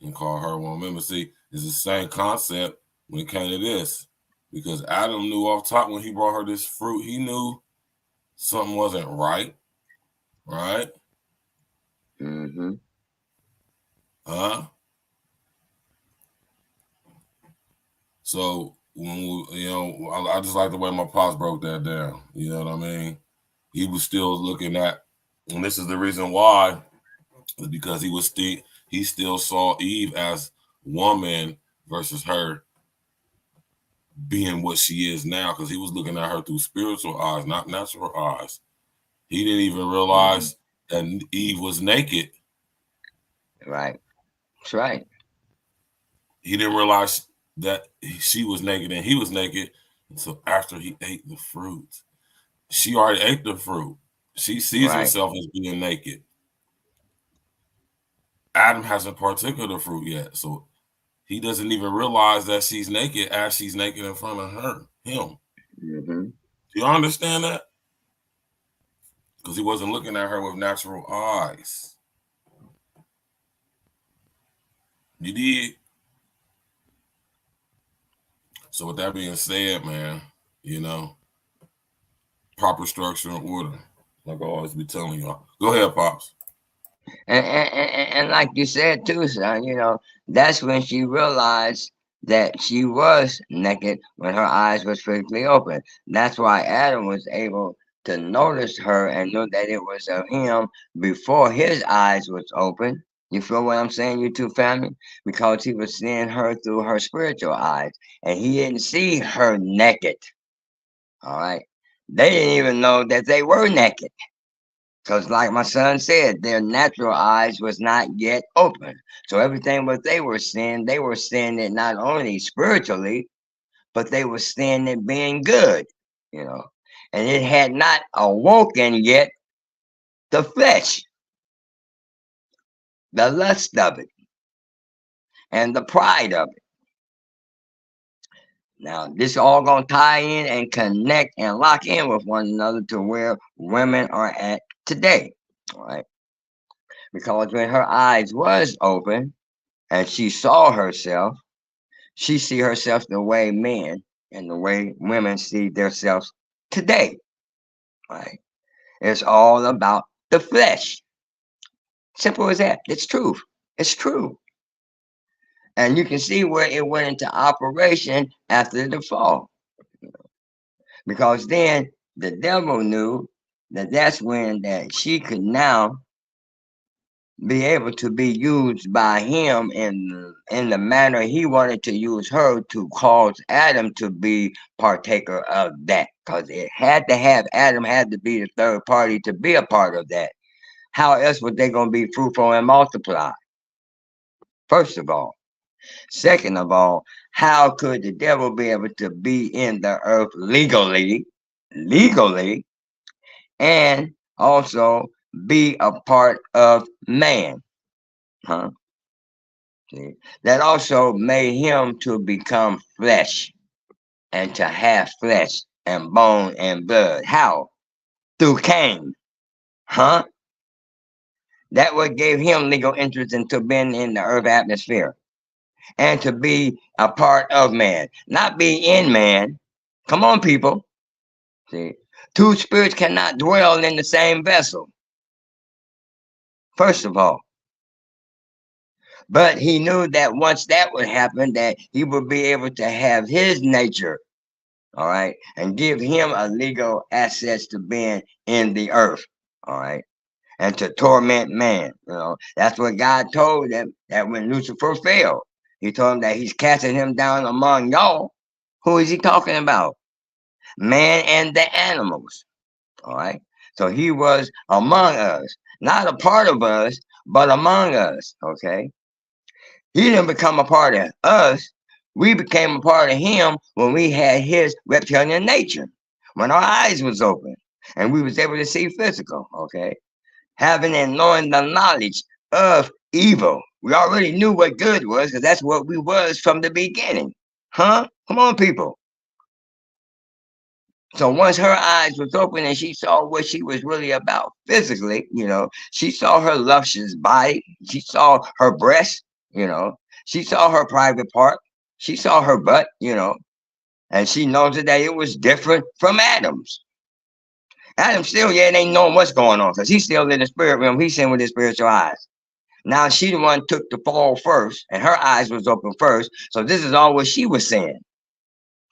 and called her one. Remember, see, it's the same concept when it came to this, because Adam knew off top when he brought her this fruit, he knew something wasn't right, right? Huh? So when we, I just like the way my pops broke that down. You know what I mean? He was still looking at, and this is the reason why, because he still saw Eve as woman versus her being what she is now, because he was looking at her through spiritual eyes, not natural eyes. He didn't even realize that Eve was naked. Right. That's right. He didn't realize that she was naked and he was naked until after he ate the fruit. She already ate the fruit. She sees herself as being naked. Adam hasn't partook of the fruit yet, so he doesn't even realize that she's naked as she's naked in front of him. Do you understand that? Because he wasn't looking at her with natural eyes. You did? So with that being said, man, proper structure and order, like I always be telling y'all. Go ahead, Pops. And like you said too, son, that's when she realized that she was naked, when her eyes were strictly open. That's why Adam was able to notice her and know that it was of him before his eyes was open. You feel what I'm saying, you two, family? Because he was seeing her through her spiritual eyes, and he didn't see her naked. All right? They didn't even know that they were naked. Because like my son said, their natural eyes was not yet open. So everything what they were seeing it not only spiritually, but they were seeing it being good, And it had not awoken yet the flesh, the lust of it, and the pride of it. Now, this all going to tie in and connect and lock in with one another to where women are at today, all right? Because when her eyes was open and she saw herself, she see herself the way men and the way women see themselves today, right? It's all about the flesh. Simple as that. It's true. It's true. And you can see where it went into operation after the fall. Because then the devil knew that that's when that she could now be able to be used by him in the manner he wanted to use her, to cause Adam to be partaker of that, because it had to have Adam had to be the third party to be a part of that. How else would they going to be fruitful and multiply? First of all. Second of all, how could the devil be able to be in the earth legally, and also be a part of man? See? That also made him to become flesh and to have flesh and bone and blood. How? Through Cain. That what gave him legal interest into being in the earth atmosphere and to be a part of man, not be in man. Come on, people. See, two spirits cannot dwell in the same vessel. First of all. But he knew that once that would happen, that he would be able to have his nature, all right, and give him a legal access to being in the earth, all right. and to torment man. You know, that's what God told them, that when Lucifer fell, he told him that he's casting him down among y'all. Who is he talking about? Man and the animals. All right. So he was among us, not a part of us, but among us. Okay. He didn't become a part of us. We became a part of him when we had his reptilian nature, when our eyes was open and we was able to see physical. Okay. Having and knowing the knowledge of evil. We already knew what good was, because that's what we was from the beginning. Huh? Come on, people. So once her eyes was open and she saw what she was really about physically, you know, she saw her luscious body, she saw her breast, you know, she saw her private part, she saw her butt, you know, and she knows that it was different from Adam's. Adam still yet ain't knowing what's going on, because he's still in the spirit realm. He's seeing with his spiritual eyes. Now she the one took the fall first, and her eyes was open first. So this is all what she was saying.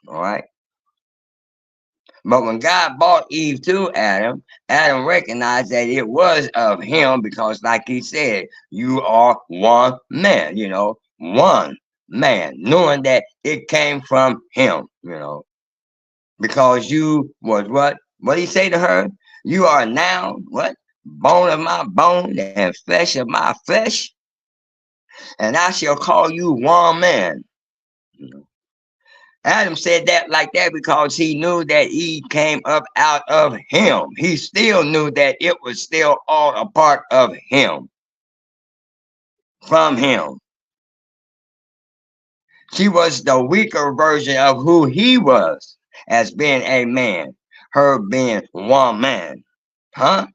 All right. But when God brought Eve to Adam, Adam recognized that it was of him, because like he said, you are one man, you know, one man, knowing that it came from him, you know, because you was what? What did he say to her? You are now what? Bone of my bone and flesh of my flesh, and I shall call you one man. You know? Adam said that like that because he knew that Eve came up out of him. He still knew that it was still all a part of him, from him. She was the weaker version of who he was as being a man, her being one man. Huh?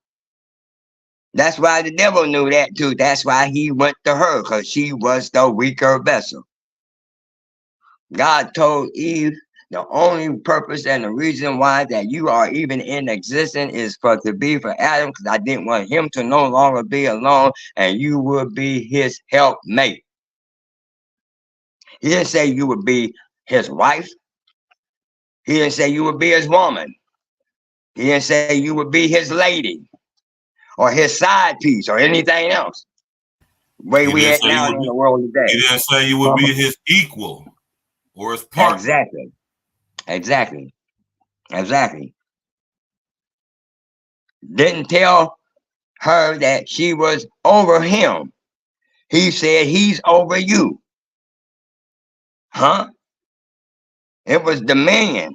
That's why the devil knew that too. That's why he went to her, because she was the weaker vessel. God told Eve, the only purpose and the reason why that you are even in existence is to be for Adam, because I didn't want him to no longer be alone, and you would be his helpmate. He didn't say you would be his wife. He didn't say you would be his woman. He didn't say you would be his lady or his side piece or anything else. Way we at now in the world today. He didn't say you would be his equal or his partner. Exactly. Didn't tell her that she was over him. He said he's over you. Huh? It was dominion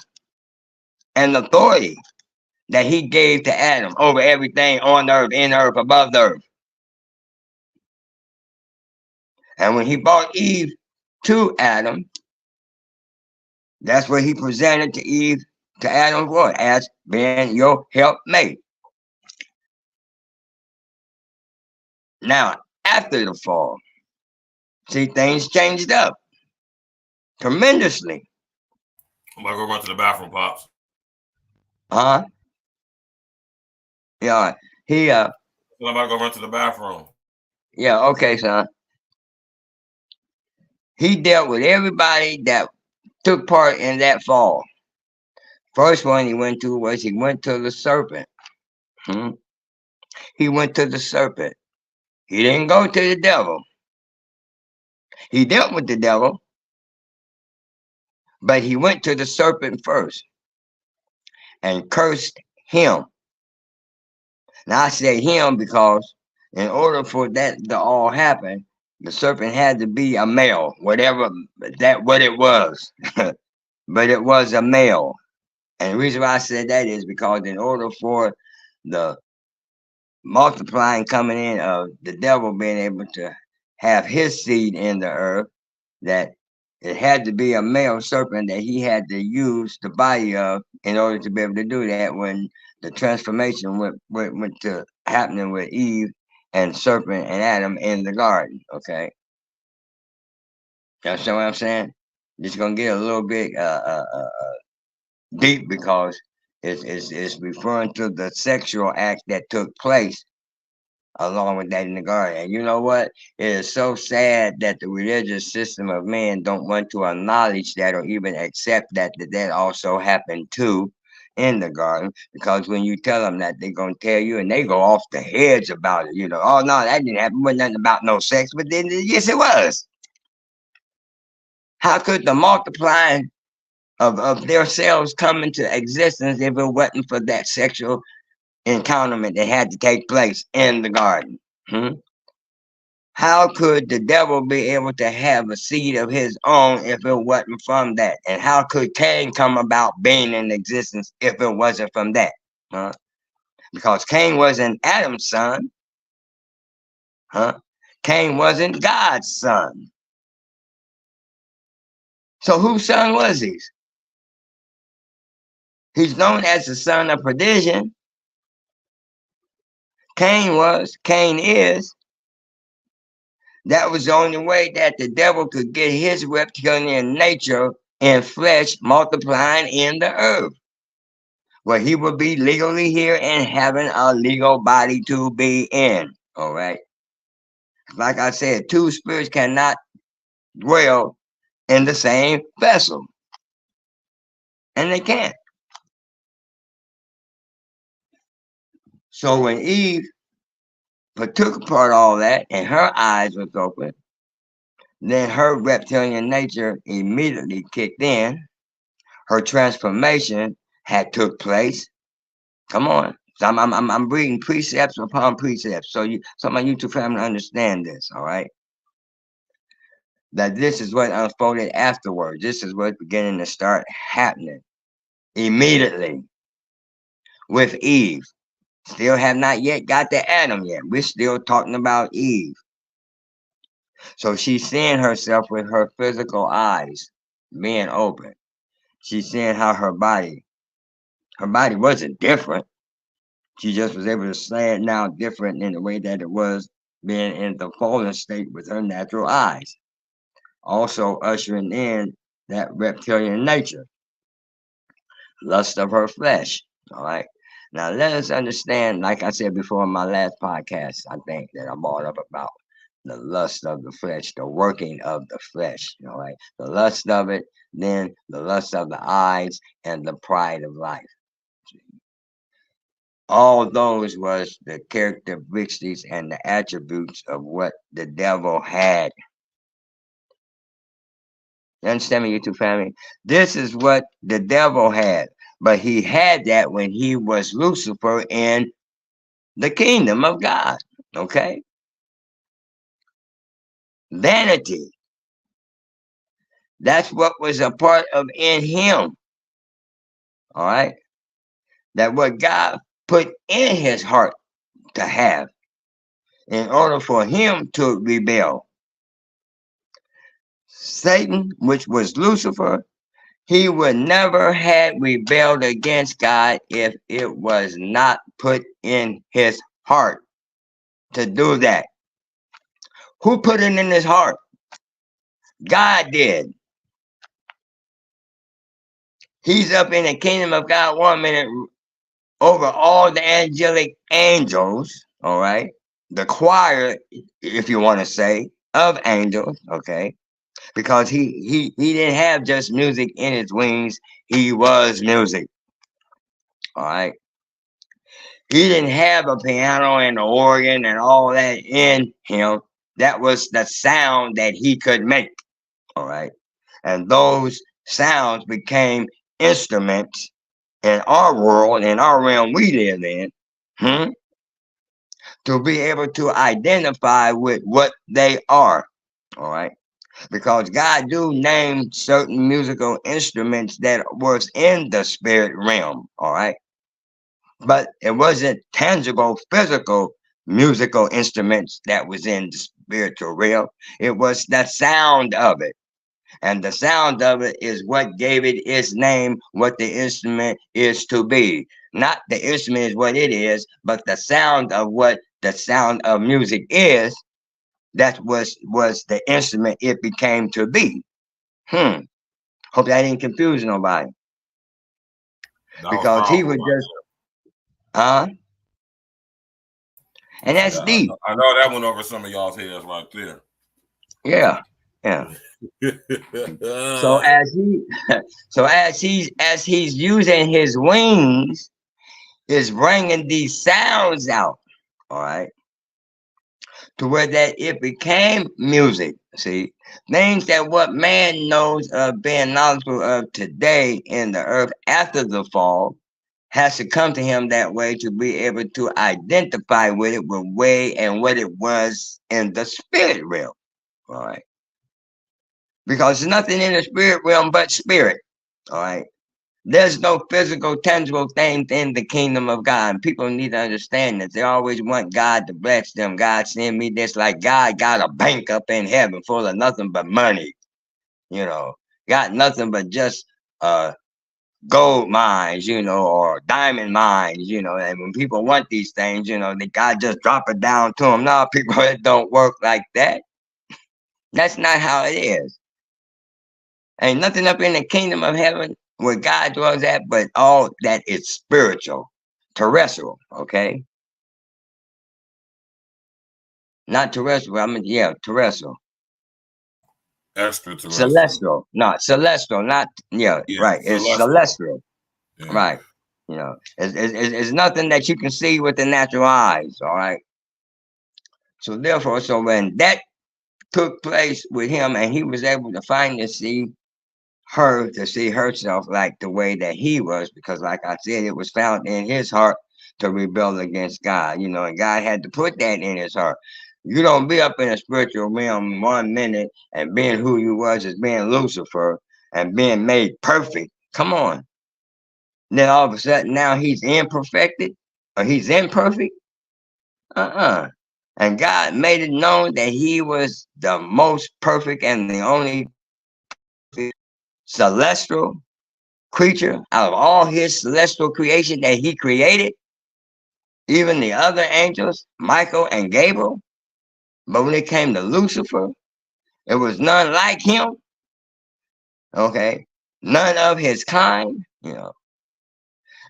and authority that he gave to Adam over everything on earth, in earth, above the earth. And when he brought Eve to Adam, that's what he presented to Eve, to Adam, for, as being your helpmate. Now, after the fall, see, things changed up tremendously. I'm gonna go run to the bathroom, Pops. Huh? Yeah, I'm about to go run to the bathroom. Yeah, okay, son. He dealt with everybody that took part in that fall. First one he went to the serpent. He went to the serpent. He didn't go to the devil. He dealt with the devil, but he went to the serpent first and cursed him. Now I say him because in order for that to all happen, the serpent had to be a male, what it was. But it was a male. And the reason why I said that is because in order for the multiplying coming in of the devil being able to have his seed in the earth, that it had to be a male serpent that he had to use the body of in order to be able to do that when the transformation went to happening with Eve and serpent and Adam in the garden. Okay. You understand what I'm saying? Just gonna get a little bit deep because it's referring to the sexual act that took place along with that in the garden. And you know what? It is so sad that the religious system of man don't want to acknowledge that or even accept that also happened too. in the garden, because when you tell them that, they're going to tell you, and they go off the heads about it. You know, oh, no, that didn't happen. Wasn't nothing about no sex. But then, yes, it was. How could the multiplying of their cells come into existence if it wasn't for that sexual encounterment that had to take place in the garden? How could the devil be able to have a seed of his own if it wasn't from that? And how could Cain come about being in existence if it wasn't from that? Because Cain wasn't Adam's son. Cain wasn't God's son. So whose son was he? He's known as the son of perdition. Cain was, Cain is. That was the only way that the devil could get his reptilian nature in flesh multiplying in the earth, where he would be legally here and having a legal body to be in. All right. Like I said, two spirits cannot dwell in the same vessel. And they can't. So when Eve partook apart all that and her eyes was open, then her reptilian nature immediately kicked in. Her transformation had took place. Come on. So I'm reading precepts upon precepts. So some of you two family understand this, all right? That this is what unfolded afterwards. This is what's beginning to start happening immediately with Eve. Still have not yet got to Adam yet. We're still talking about Eve. So she's seeing herself with her physical eyes being open. She's seeing how her body wasn't different. She just was able to say it now different in the way that it was being in the fallen state with her natural eyes. Also ushering in that reptilian nature, lust of her flesh. All right. Now let us understand, like I said before in my last podcast, I think that I brought up about the lust of the flesh, the working of the flesh. All right. The lust of it, then the lust of the eyes, and the pride of life. All those was the characteristics and the attributes of what the devil had. You understand me, you two family? This is what the devil had. But he had that when he was Lucifer in the kingdom of God. Okay? Vanity. That's what was a part of in him. All right? That what God put in his heart to have in order for him to rebel. Satan, which was Lucifer, he would never have rebelled against God if it was not put in his heart to do that. Who put it in his heart? God did. He's up in the kingdom of God 1 minute over all the angelic angels, all right? The choir, if you want to say, of angels, okay? Because he didn't have just music in his wings. He was music. All right. He didn't have a piano and an organ and all that in him. That was the sound that he could make. All right. And those sounds became instruments in our world, in our realm we live in, to be able to identify with what they are. All right. Because God do name certain musical instruments that was in the spirit realm, all right? But it wasn't tangible, physical musical instruments that was in the spiritual realm. It was the sound of it. And the sound of it is what gave it its name, what the instrument is to be. Not the instrument is what it is, but the sound of what the sound of music is. That was the instrument it became to be. Hope that didn't confuse nobody. Because he was just, and that's deep. I know that went over some of y'all's heads right there. Yeah. Yeah. So as he, as he's using his wings, is bringing these sounds out. All right, to where that it became music. See, things that what man knows of being knowledgeable of today in the earth after the fall has to come to him that way to be able to identify with it, with way and what it was in the spirit realm. All right, because there's nothing in the spirit realm but spirit. All right. There's no physical, tangible things in the kingdom of God. And people need to understand that. They always want God to bless them. God send me this, like God got a bank up in heaven full of nothing but money. You know, got nothing but just gold mines, you know, or diamond mines, you know. And when people want these things, you know, they God just drop it down to them. No, people, it don't work like that. That's not how it is. Ain't nothing up in the kingdom of heaven where God dwells at, but all that is spiritual, terrestrial, okay? Not terrestrial, I mean, yeah, terrestrial. Extraterrestrial. Celestial, not celestial, not, yeah, Yeah, right. It's celestial, yeah. right. You know, it's nothing that you can see with the natural eyes, all right? So therefore, so when that took place with him and he was able to finally see her, to see herself like the way that he was, because like I said, it was found in his heart to rebel against God, you know, and God had to put that in his heart. You don't be up in a spiritual realm 1 minute and being who you was as being Lucifer and being made perfect. Come on. Then all of a sudden now he's imperfected or he's imperfect. And God made it known that he was the most perfect and the only celestial creature out of all his celestial creation that he created, even the other angels, Michael and Gabriel. But when it came to Lucifer, it was none like him. Okay, none of his kind, you know.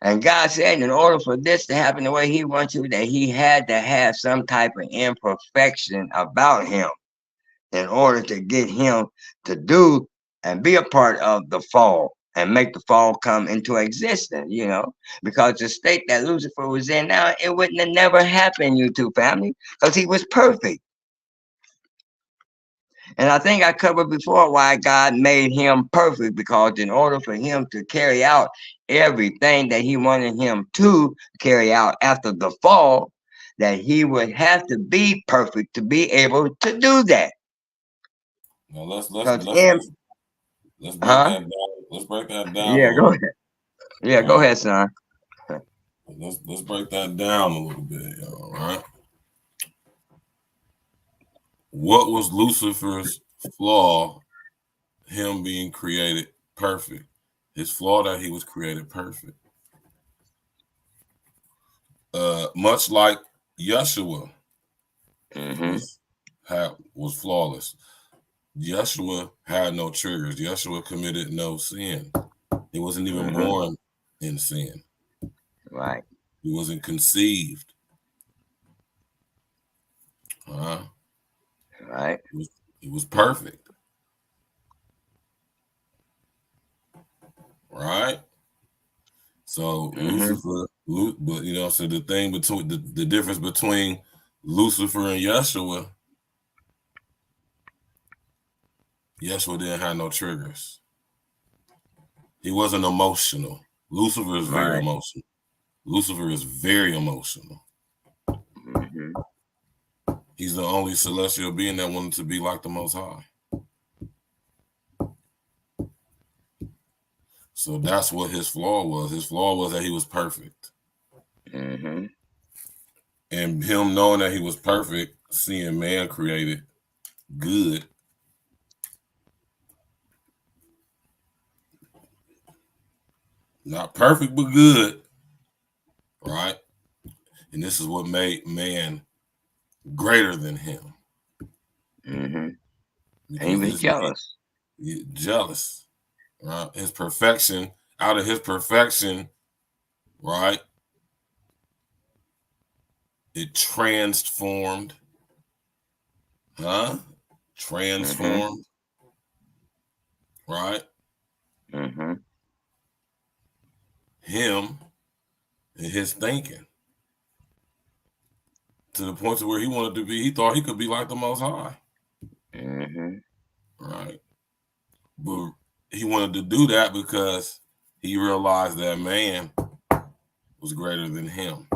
And God said, in order for this to happen the way he wants to, that he had to have some type of imperfection about him in order to get him to do and be a part of the fall and make the fall come into existence, you know, because the state that Lucifer was in now, it wouldn't have never happened, you two family, because he was perfect. And I think I covered before why God made him perfect, because in order for him to carry out everything that he wanted him to carry out after the fall, that he would have to be perfect to be able to do that. Now let's break that down. Let's break that down. Yeah, go ahead. Yeah, go ahead, son. Let's break that down a little bit, all right? What was Lucifer's flaw? Him being created perfect. His flaw that he was created perfect. Much like Yeshua was flawless. Yeshua had no triggers. Yeshua committed no sin. He wasn't even born in sin. Right. He wasn't conceived. Right. He was perfect. Right. So Lucifer, but you know, so the thing between the difference between Lucifer and Yeshua didn't have no triggers. He wasn't emotional. Lucifer is very emotional. Lucifer is very emotional. He's the only celestial being that wanted to be like the Most High. So that's what his flaw was. His flaw was that he was perfect. And him knowing that he was perfect, seeing man created good, not perfect, but good, right? And this is what made man greater than him. And he was jealous. Jealous, right? His perfection, out of his perfection, right? It transformed, transformed right? Mm-hmm. Him and his thinking to the point to where he wanted to be. He thought he could be like the Most High, Mm-hmm. right? But he wanted to do that because he realized that man was greater than him,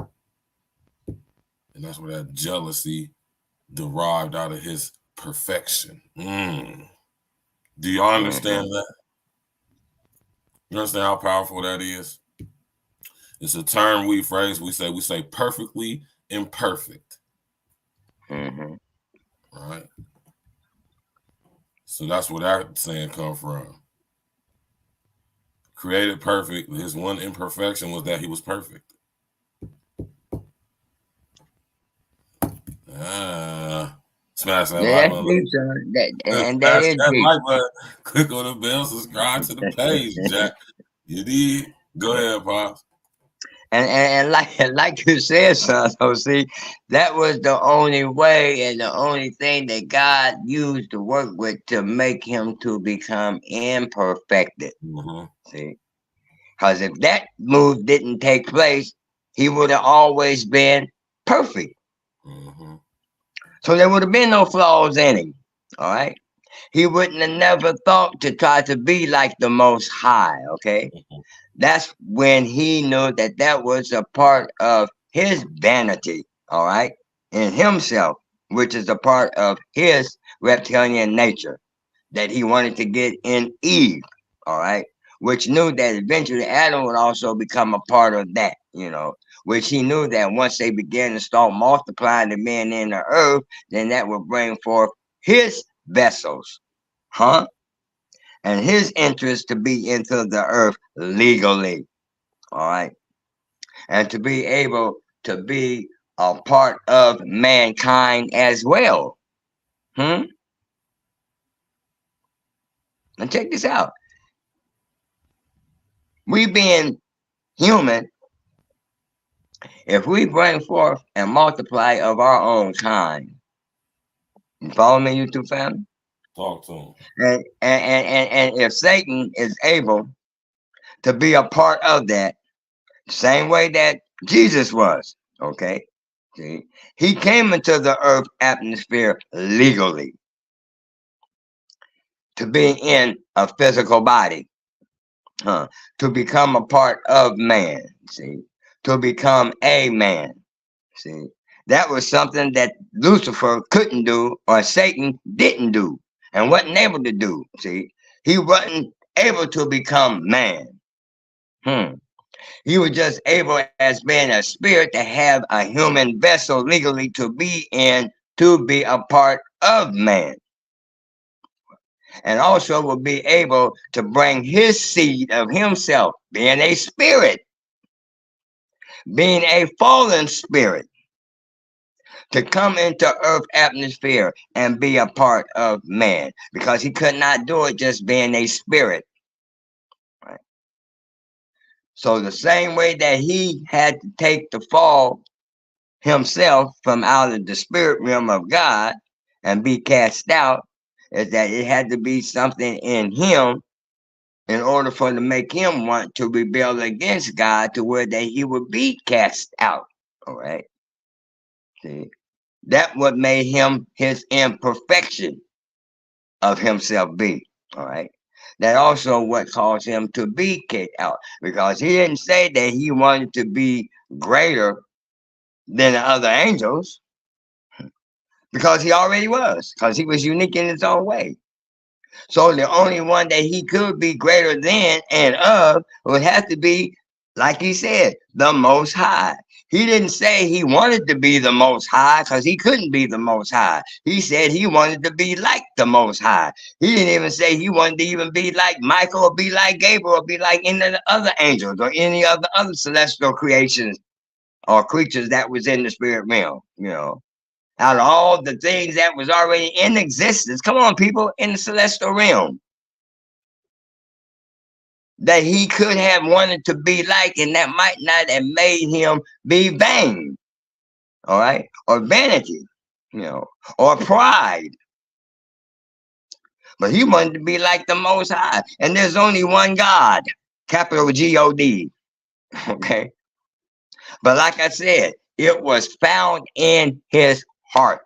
and that's where that jealousy derived out of his perfection. Do y'all understand that? You understand how powerful that is? It's a term we phrase. We say perfectly imperfect. Mm-hmm. Right. So that's where that saying come from. Created perfect. His one imperfection was that he was perfect. Smash that Yeah, like that's button. deep, son. And that Smash is that deep. like button. Click on the bell. Subscribe to the page, Jack. You did. Go ahead, Pops. And like you said, son, so see, that was the only way and the only thing that God used to work with to make him to become imperfected. Mm-hmm. See? Because if that move didn't take place, he would have always been perfect. Mm-hmm. So there would have been no flaws in him. All right. He wouldn't have never thought to try to be like the Most High. Okay. That's when he knew that that was a part of his vanity. All right. In himself, which is a part of his reptilian nature that he wanted to get in Eve. All right. Which knew that eventually Adam would also become a part of that, which he knew that once they began to start multiplying the men in the earth, then that would bring forth his vessels, and his interest to be into the earth legally, all right, and to be able to be a part of mankind as well. And check this out. We being human, if we bring forth and multiply of our own kind, you follow me, you two family? Talk to him. And if Satan is able to be a part of that, same way that Jesus was, okay? See, he came into the earth atmosphere legally to be in a physical body, to become a part of man, see, to become a man, see. That was something that Lucifer couldn't do or Satan didn't do and wasn't able to do, see. He wasn't able to become man. He was just able, as being a spirit, to have a human vessel legally to be in, to be a part of man. And also will be able to bring his seed of himself, being a spirit, being a fallen spirit, to come into earth atmosphere and be a part of man. Because he could not do it just being a spirit. Right? So the same way that he had to take the fall himself from out of the spirit realm of God and be cast out, is that it had to be something in him in order for to make him want to rebel against God to where that he would be cast out. All right. See, that what made him his imperfection of himself be. All right. That also what caused him to be kicked out, because he didn't say that he wanted to be greater than the other angels, because he already was, because he was unique in his own way. So the only one that he could be greater than and of would have to be, like he said, the Most High. He didn't say he wanted to be the Most High, because he couldn't be the Most High. He said he wanted to be like the Most High. He didn't even say he wanted to even be like Michael or be like Gabriel or be like any of the other angels or any of the other celestial creations or creatures that was in the spirit realm, out of all the things that was already in existence. Come on, people, in the celestial realm, that he could have wanted to be like, and that might not have made him be vain, all right, or vanity, or pride. But he wanted to be like the Most High. And there's only one God, capital G-O-D. Okay. But like I said, it was found in his heart.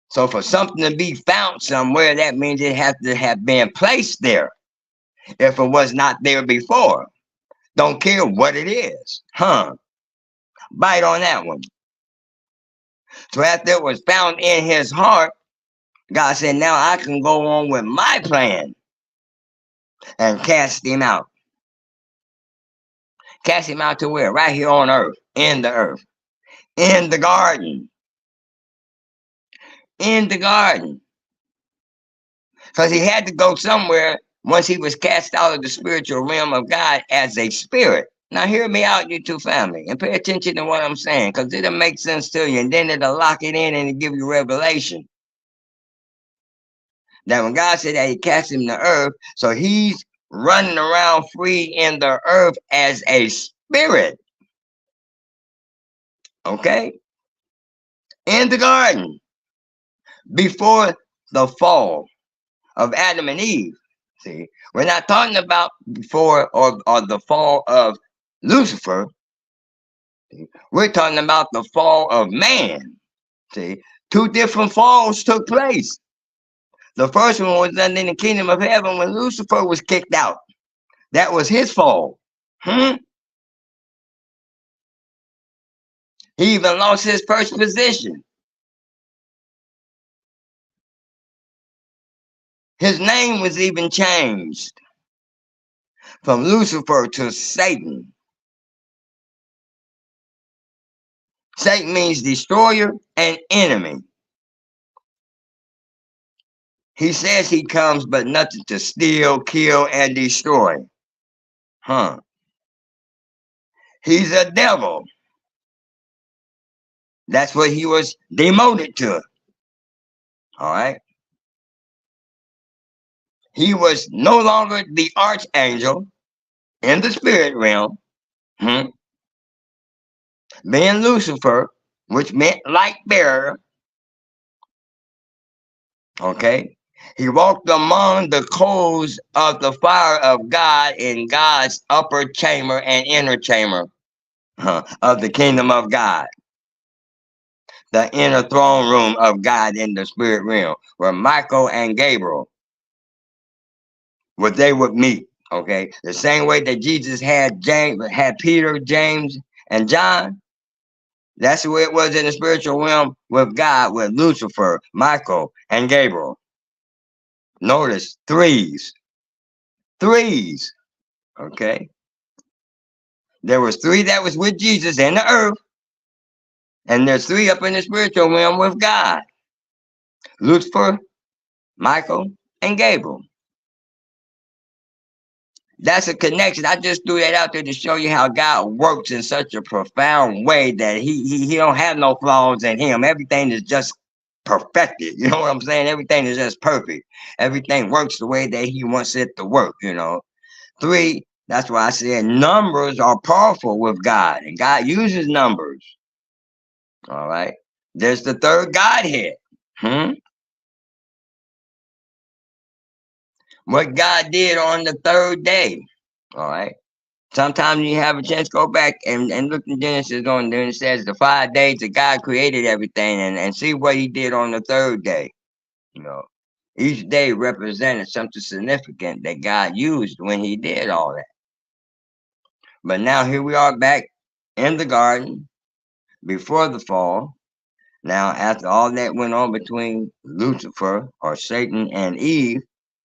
So for something to be found somewhere, that means it has to have been placed there. If it was not there before, don't care what it is. Bite on that one. So after it was found in his heart, God said, now I can go on with my plan and cast him out. Cast him out to where? Right here on earth, in the earth, in the garden. In the garden. Because he had to go somewhere once he was cast out of the spiritual realm of God as a spirit. Now hear me out, you two family, and pay attention to what I'm saying, because it'll make sense to you, and then it'll lock it in and it'll give you revelation. That when God said that he cast him to earth, so he's running around free in the earth as a spirit. Okay? In the garden. Before the fall of Adam and Eve. See, we're not talking about before or the fall of Lucifer. See? We're talking about the fall of man. See, two different falls took place. The first one was done in the kingdom of heaven when Lucifer was kicked out. That was his fall. He even lost his first position. His name was even changed from Lucifer to Satan. Satan means destroyer and enemy. He says he comes but nothing to steal, kill, and destroy. He's a devil. That's what he was demoted to. All right. He was no longer the archangel in the spirit realm. Being Lucifer, which meant light bearer. Okay. He walked among the coals of the fire of God in God's upper chamber and inner chamber of the kingdom of God. The inner throne room of God in the spirit realm, where Michael and Gabriel, where they would meet. Okay. The same way that Jesus had Peter, James, and John. That's the way it was in the spiritual realm with God, with Lucifer, Michael, and Gabriel. Notice threes. Threes. Okay. There was three that was with Jesus in the earth. And there's three up in the spiritual realm with God. Lucifer, Michael, and Gabriel. That's a connection. I just threw that out there to show you how God works in such a profound way that he don't have no flaws in him. Everything is just perfected. You know what I'm saying? Everything is just perfect. Everything works the way that he wants it to work, you know. Three, that's why I said numbers are powerful with God. And God uses numbers. All right. There's the third Godhead. What God did on the third day. All right. Sometimes you have a chance to go back and look in Genesis on there, and it says the 5 days that God created everything and see what he did on the third day. You know, each day represented something significant that God used when he did all that. But now here we are back in the garden before the fall. Now, after all that went on between Lucifer or Satan and Eve,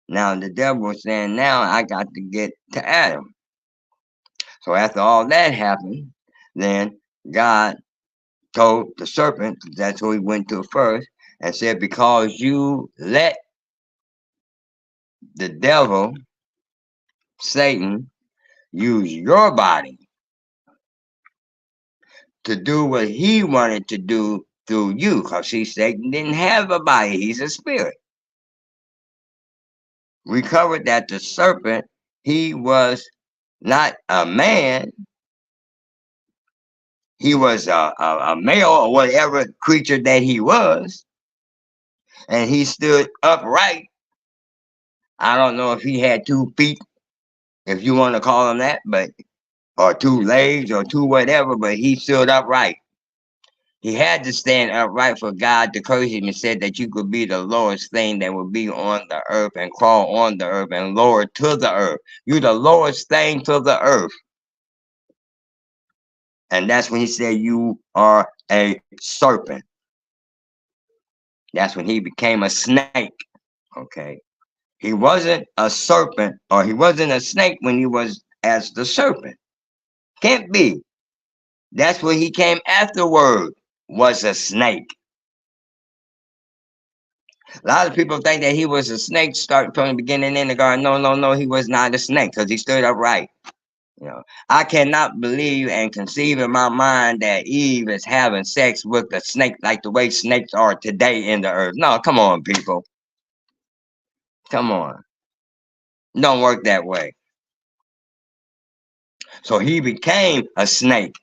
now the devil was saying, now I got to get to Adam. So after all that happened, then God told the serpent, that's who he went to first, and said, because you let the devil, Satan, use your body to do what he wanted to do through you, because Satan didn't have a body, he's a spirit. We covered that the serpent, he was not a man, he was a male or whatever creature that he was, and he stood upright. I don't know if he had 2 feet, if you want to call him that, but or 2 legs or 2 whatever, but he stood upright. He had to stand upright for God to curse him and said that you could be the lowest thing that would be on the earth and crawl on the earth and lower to the earth. You're the lowest thing to the earth. And that's when he said you are a serpent. That's when he became a snake. Okay. He wasn't a serpent, or he wasn't a snake when he was as the serpent. Can't be. That's what he came afterward, was a snake. A lot of people think that he was a snake starting from the beginning in the garden. No, he was not a snake because he stood upright. You know, I cannot believe and conceive in my mind that Eve is having sex with a snake like the way snakes are today in the earth. No, come on, people. Come on. Don't work that way. So he became a snake.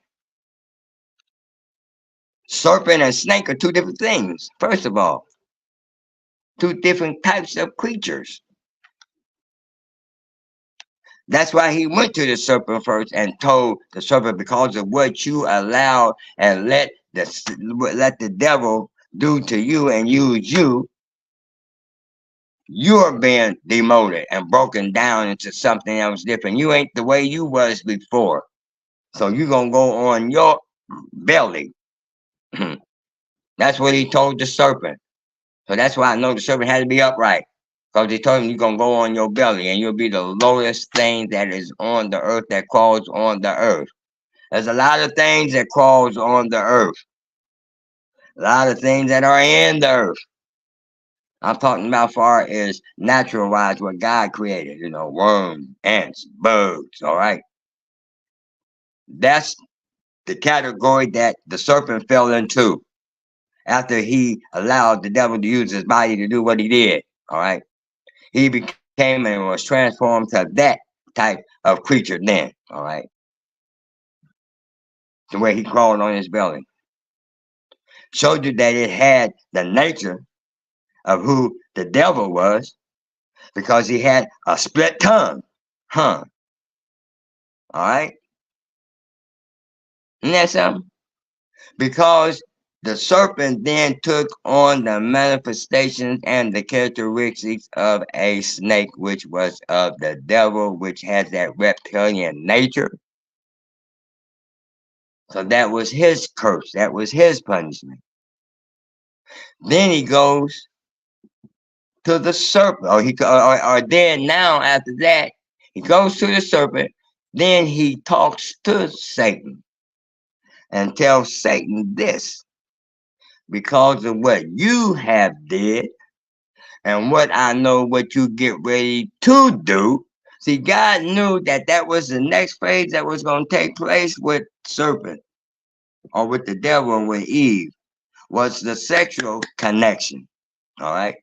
Serpent and snake are 2 different things, first of all. 2 different types of creatures. That's why he went to the serpent first and told the serpent, because of what you allowed and let the devil do to you and use you, you're being demoted and broken down into something else different. You ain't the way you was before. So you're going to go on your belly. That's what he told the serpent. So that's why I know the serpent had to be upright. Because he told him you're going to go on your belly and you'll be the lowest thing that is on the earth that crawls on the earth. There's a lot of things that crawls on the earth. A lot of things that are in the earth. I'm talking about far as natural wise what God created. You know, worms, ants, bugs, all right? That's the category that the serpent fell into after he allowed the devil to use his body to do what he did, all right? He became and was transformed to that type of creature then, all right? To where he crawled on his belly. Showed you that it had the nature of who the devil was because he had a split tongue. All right? Isn't that something? Because the serpent then took on the manifestations and the characteristics of a snake, which was of the devil, which has that reptilian nature. So that was his curse. That was his punishment. Then he goes to the serpent, or then now after that, he goes to the serpent. Then he talks to Satan and tells Satan this: because of what you have did and what I know what you get ready to do. See, God knew that that was the next phase that was going to take place with serpent or with the devil and with Eve, was the sexual connection. All right.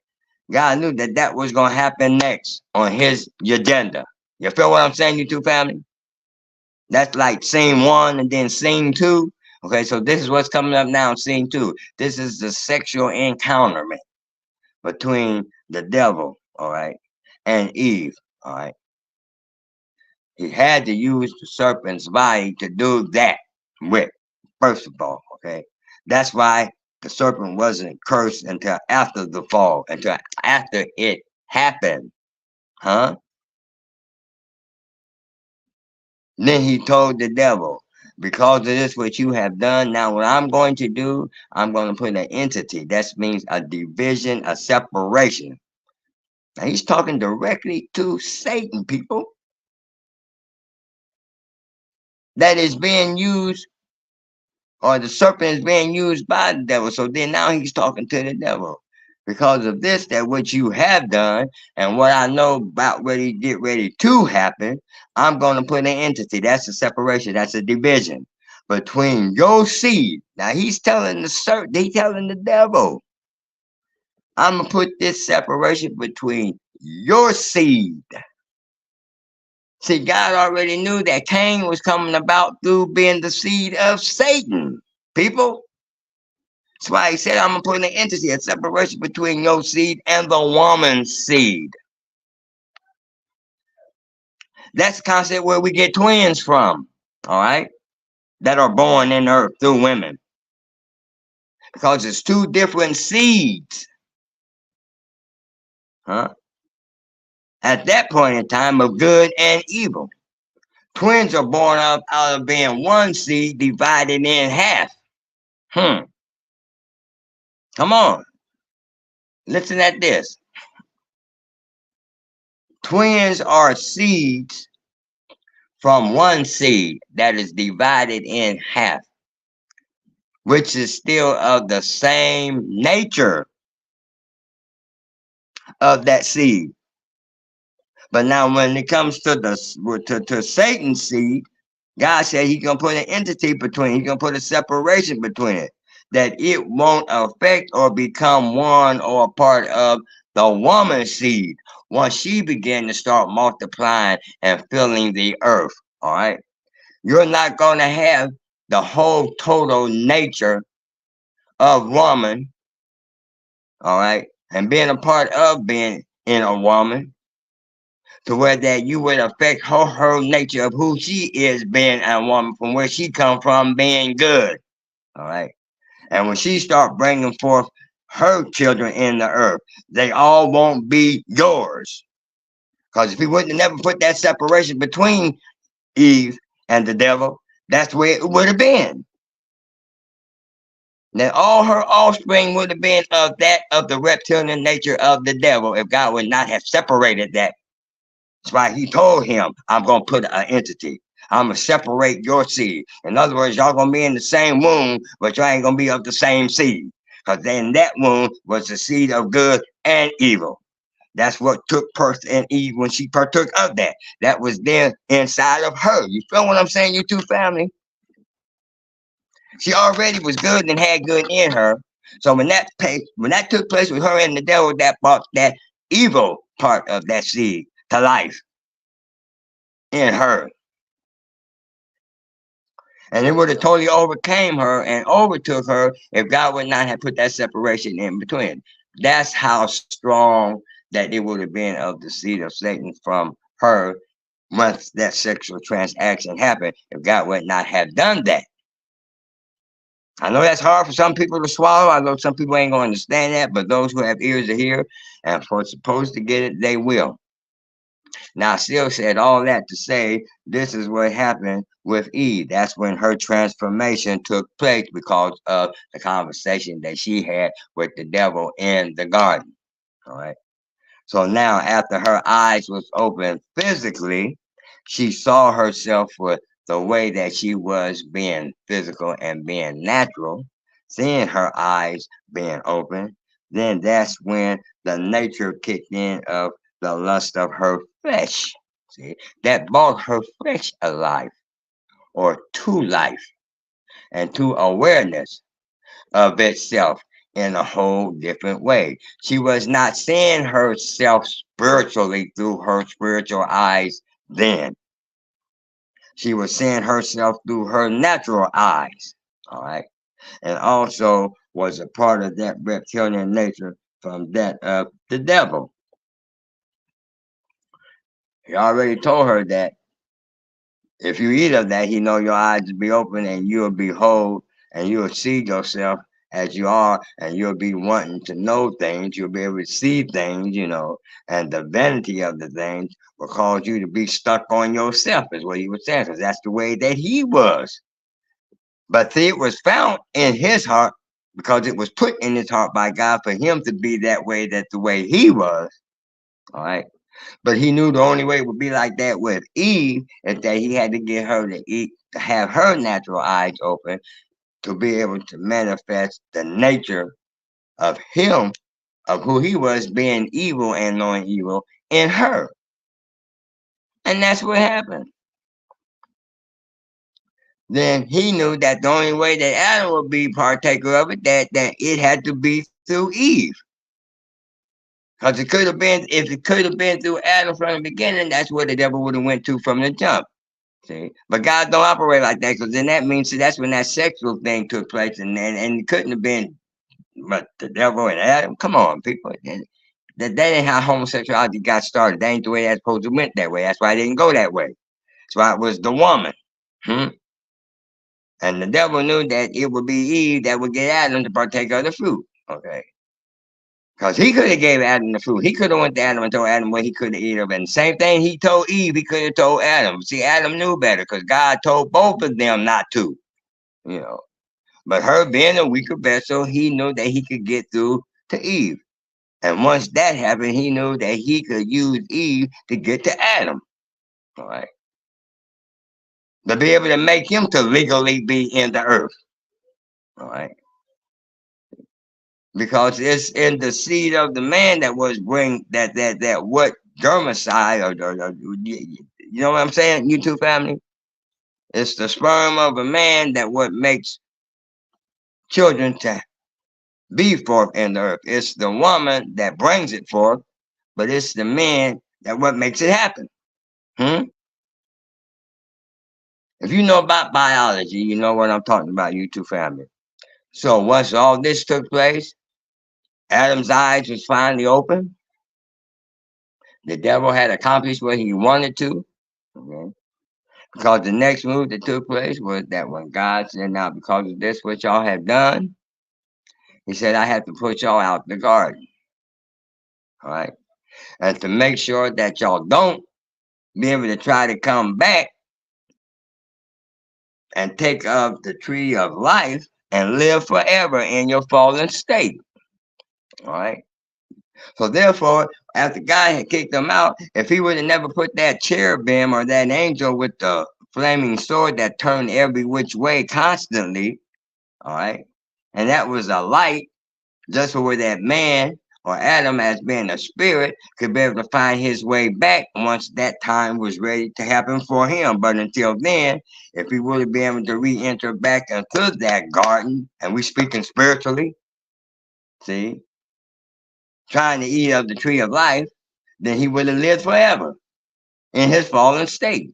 God knew that that was going to happen next on his agenda. You feel what I'm saying, you two family? That's like scene 1 and then scene 2. Okay, so this is what's coming up now, scene 2. This is the sexual encounterment between the devil, all right, and Eve, all right. He had to use the serpent's body to do that with, first of all, okay. That's why the serpent wasn't cursed until after the fall, until after it happened, huh? Then he told the devil, because of this, what you have done, now what I'm going to do, I'm going to put an entity. That means a division, a separation. Now he's talking directly to Satan, people. That is being used, or the serpent is being used by the devil. So then now he's talking to the devil. Because of this, that what you have done, and what I know about what he get ready to happen, I'm going to put an entity. That's a separation. That's a division between your seed. Now he's telling the devil, I'm going to put this separation between your seed. See, God already knew that Cain was coming about through being the seed of Satan, people. That's why he said, I'm going to put an entity, a separation between your seed and the woman's seed. That's the concept where we get twins from, all right, that are born in earth through women. Because it's two different seeds. Huh? At that point in time of good and evil. Twins are born out of being one seed divided in half. Come on. Listen at this. Twins are seeds from one seed that is divided in half, which is still of the same nature of that seed. But now when it comes to to Satan's seed, God said he's going to put an entity between, he's going to put a separation between it, that it won't affect or become one or a part of the woman's seed once she began to start multiplying and filling the earth. All right. You're not going to have the whole total nature of woman. All right. And being a part of being in a woman, to where that you would affect her nature of who she is being a woman, from where she come from being good. All right. And when she start bringing forth her children in the earth, they all won't be yours. Because if he wouldn't have never put that separation between Eve and the devil, that's where it would have been. Then all her offspring would have been of the reptilian nature of the devil, if God would not have separated that. That's why he told him, I'm going to put an entity. I'm going to separate your seed. In other words, y'all going to be in the same womb, but y'all ain't going to be of the same seed. Because then that womb was the seed of good and evil. That's what took birth in Eve when she partook of that. That was there inside of her. You feel what I'm saying, you two family? She already was good and had good in her. So when that took place with her and the devil, that brought that evil part of that seed to life in her. And it would have totally overcame her and overtook her if God would not have put that separation in between. That's how strong that it would have been of the seed of Satan from her once that sexual transaction happened, if God would not have done that. I know that's hard for some people to swallow. I know some people ain't going to understand that, but those who have ears to hear and for supposed to get it, they will. Now, I still said all that to say this is what happened with Eve. That's when her transformation took place because of the conversation that she had with the devil in the garden. All right. So now, after her eyes was open physically, she saw herself for the way that she was being physical and being natural, seeing her eyes being open. Then that's when the nature kicked in of the lust of her flesh. See, that brought her flesh alive, or to life, and to awareness of itself in a whole different way. She was not seeing herself spiritually through her spiritual eyes then. She was seeing herself through her natural eyes. All right. And also was a part of that reptilian nature from that of the devil. He already told her that if you eat of that, he know your eyes will be open and you'll behold and you'll see yourself as you are, and you'll be wanting to know things. You'll be able to see things, you know, and the vanity of the things will cause you to be stuck on yourself, is what he was saying, because that's the way that he was. But see, it was found in his heart because it was put in his heart by God for him to be that way, that the way he was. All right. But he knew the only way it would be like that with Eve is that he had to get her to eat, to have her natural eyes open, to be able to manifest the nature of him, of who he was, being evil and knowing evil in her. And that's what happened. Then he knew that the only way that Adam would be partaker of it, that it had to be through Eve. Because it could have been, if it could have been through Adam from the beginning, that's where the devil would have went to from the jump. See, but God don't operate like that, because then that means, see, that's when that sexual thing took place, and it couldn't have been But the devil and Adam, come on, people. That ain't how homosexuality got started. That ain't the way that's supposed to went that way. That's why it didn't go that way. That's why it was the woman. And the devil knew that it would be Eve that would get Adam to partake of the fruit. Okay. Because he could have gave Adam the fruit. He could have went to Adam and told Adam what he could have eat of. And same thing he told Eve, he could have told Adam. See, Adam knew better because God told both of them not to. You know. But her being a weaker vessel, he knew that he could get through to Eve. And once that happened, he knew that he could use Eve to get to Adam. All right. To be able to make him to legally be in the earth. All right. Because it's in the seed of the man that was bring that what germicide or you know what I'm saying, you two family? It's the sperm of a man that what makes children to be forth in the earth. It's the woman that brings it forth, but it's the man that what makes it happen. If you know about biology, you know what I'm talking about, you two family. So once all this took place, Adam's eyes was finally open. The devil had accomplished what he wanted to. Okay. Because the next move that took place was that when God said, now because of this, what y'all have done, he said, I have to put y'all out the garden. All right. And to make sure that y'all don't be able to try to come back and take of the tree of life and live forever in your fallen state. All right. So therefore, after God had kicked them out, if he would have never put that cherubim or that angel with the flaming sword that turned every which way constantly, all right, and that was a light just for where that man or Adam, as being a spirit, could be able to find his way back once that time was ready to happen for him. But until then, if he would have been able to re-enter back into that garden, and we speaking spiritually, see, trying to eat of the tree of life, then he would have lived forever in his fallen state.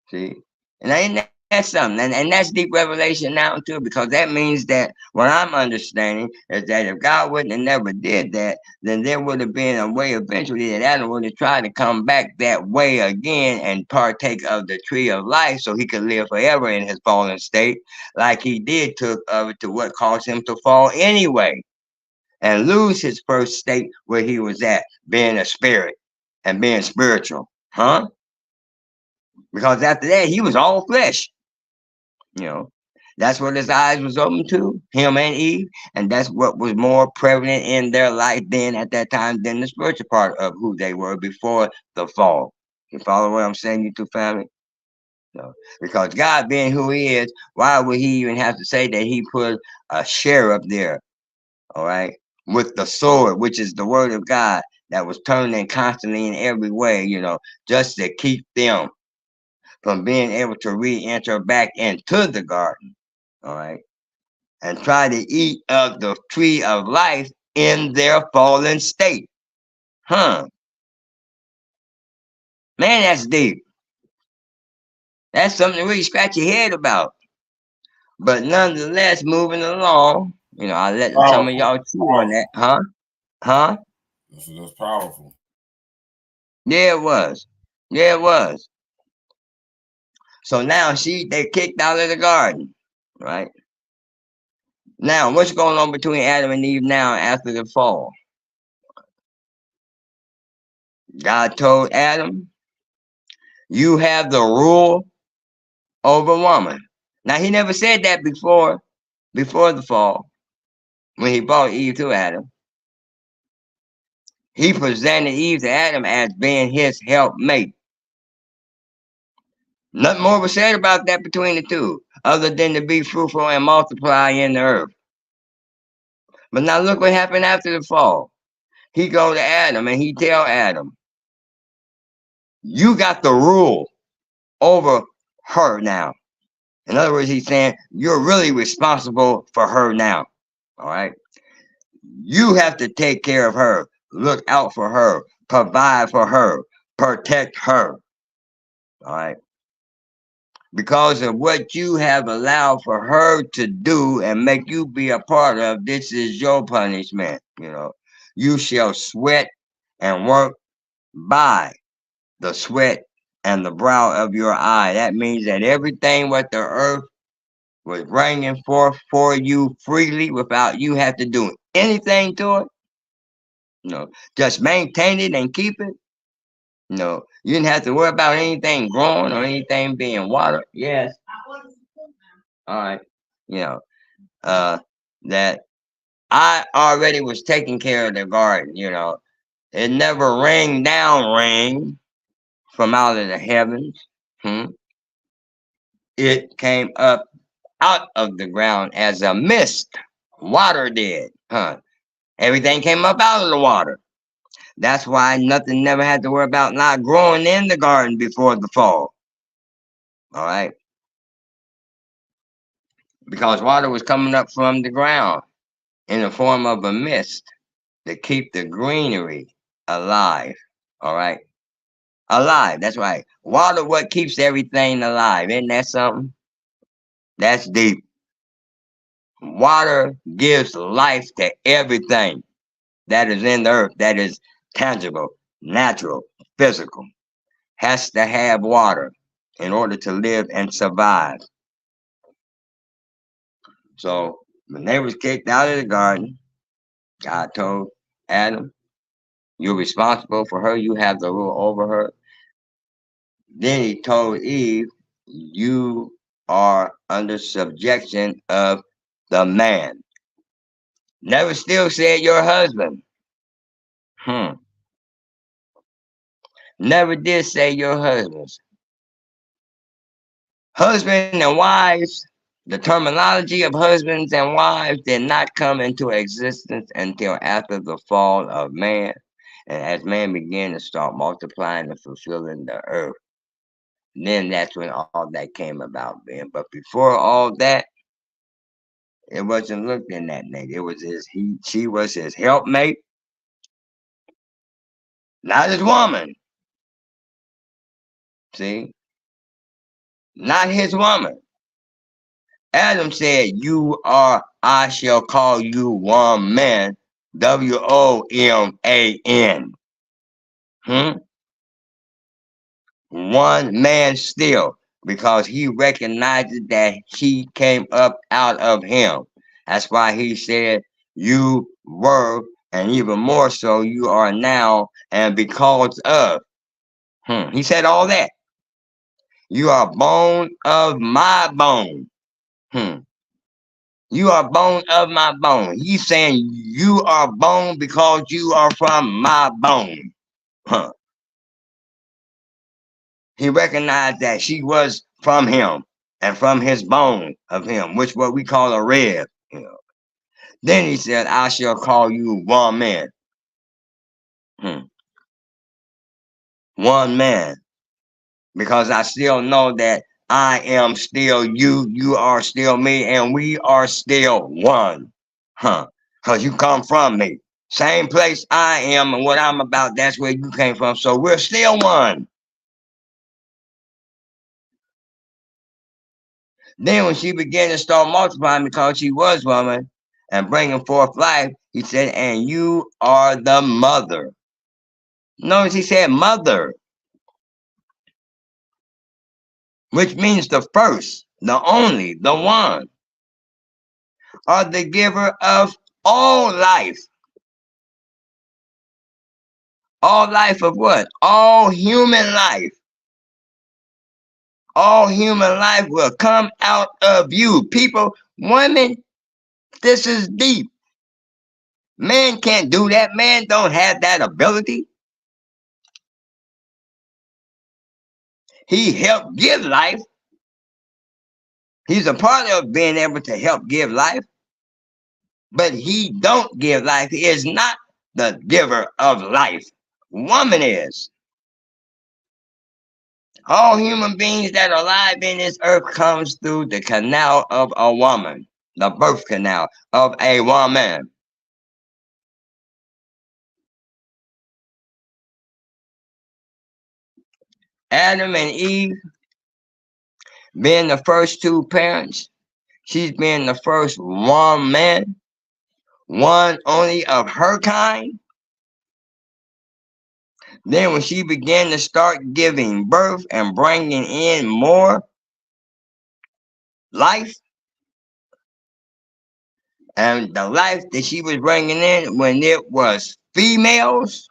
See? And ain't that something? And that's deep revelation now too, because that means that what I'm understanding is that if God wouldn't have never did that, then there would have been a way eventually that Adam would have tried to come back that way again and partake of the tree of life so he could live forever in his fallen state, like he did took of it to what caused him to fall anyway. And lose his first state where he was at, being a spirit and being spiritual. Because after that, he was all flesh. You know, that's what his eyes was open to, him and Eve. And that's what was more prevalent in their life then at that time than the spiritual part of who they were before the fall. You follow what I'm saying, you two family? No. Because God being who he is, why would he even have to say that he put a cherub there? All right. With the sword, which is the word of God that was turning constantly in every way, you know, just to keep them from being able to re-enter back into the garden, all right, and try to eat of the tree of life in their fallen state. Man, that's deep. That's something to really scratch your head about. But nonetheless, moving along, you know, I'll let some of y'all chew on that, huh? That's powerful. Yeah, it was. Yeah, it was. So now they kicked out of the garden, right? Now, what's going on between Adam and Eve now after the fall? God told Adam, you have the rule over woman. Now, he never said that before the fall, when he brought Eve to Adam. He presented Eve to Adam as being his helpmate. Nothing more was said about that between the two, other than to be fruitful and multiply in the earth. But now look what happened after the fall. He go to Adam and he tell Adam, you got the rule over her now. In other words, he's saying, you're really responsible for her now. All right. You have to take care of her, look out for her, provide for her, protect her. All right. because of what you have allowed for her to do and make you be a part of. This is your punishment. You shall sweat and work by the sweat and the brow of your eye. That means that everything what the earth was bringing forth for you freely without you have to do anything to it. Just maintain it and keep it. You didn't have to worry about anything growing or anything being watered. Yes. All right. That I already was taking care of the garden. It never rained down rain from out of the heavens. It came up out of the ground as a mist. Water did. Everything came up out of the water. That's why nothing never had to worry about not growing in the garden before the fall. All right. Because water was coming up from the ground in the form of a mist to keep the greenery alive. All right. Alive. That's right. Water, what keeps everything alive. Isn't that something? That's deep. Water gives life to everything that is in the earth, that is tangible, natural, physical. Has to have water in order to live and survive. So when they was kicked out of the garden, God told Adam, you're responsible for her. You have the rule over her. Then he told Eve, you are under subjection of the man. Never still said your husband. Never did say your husbands. Husband and wives, the terminology of husbands and wives did not come into existence until after the fall of man. And as man began to start multiplying and fulfilling the earth, then that's when all that came about, man. But before all that, it wasn't looked in that name. It was she was his helpmate, not his woman. See? Not his woman. Adam said, I shall call you woman, WOMAN. One man still, because he recognized that she came up out of him. That's why he said, you were, and even more so, you are now, and because of. He said all that. You are bone of my bone. You are bone of my bone. He's saying you are bone because you are from my bone. He recognized that she was from him and from his bone of him, which what we call a rib. Then he said, I shall call you one man. One man. Because I still know that I am still you, you are still me, and we are still one. Because you come from me. Same place I am and what I'm about, that's where you came from. So we're still one. Then when she began to start multiplying because she was woman and bringing forth life, he said, and you are the mother. Notice he said mother, which means the first, the only, the one, or the giver of all life. All life of what? All human life. All human life will come out of you. People, women, this is deep. Man can't do that. Man don't have that ability. He helped give life. He's a part of being able to help give life. But he don't give life. He is not the giver of life. Woman is. All human beings that are alive in this earth comes through the canal of a woman. The birth canal of a woman. Adam and Eve, being the first two parents, she's being the first woman, one only of her kind. Then when she began to start giving birth and bringing in more life, and the life that she was bringing in when it was females,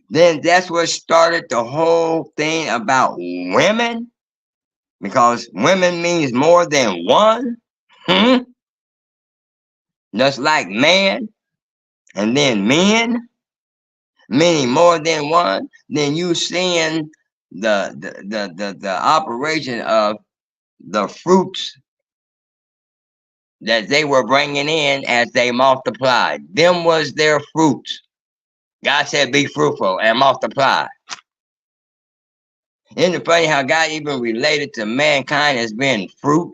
then that's what started the whole thing about women, because women means more than one. Just like man, and then men, meaning more than one. Then you seeing the operation of the fruits that they were bringing in as they multiplied. Them was their fruits. God said, be fruitful and multiply. Isn't it funny how God even related to mankind as being fruit?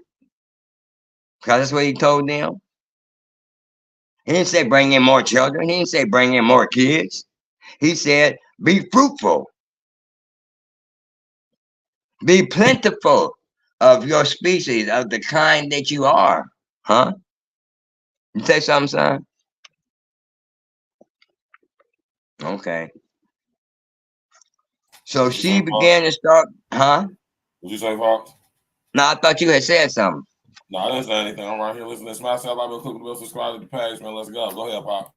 Because that's what he told them. He didn't say bring in more children. He didn't say bring in more kids. He said, be fruitful. Be plentiful of your species, of the kind that you are. Huh? You say something, son? Okay. So What you say, she Fox? began to start, huh? What you say, Fox? No, I thought you had said something. No, I didn't say anything. I'm right here listening to Smash Out Live. Click the bell, subscribe to the page, man. Let's go. Go ahead, Pop.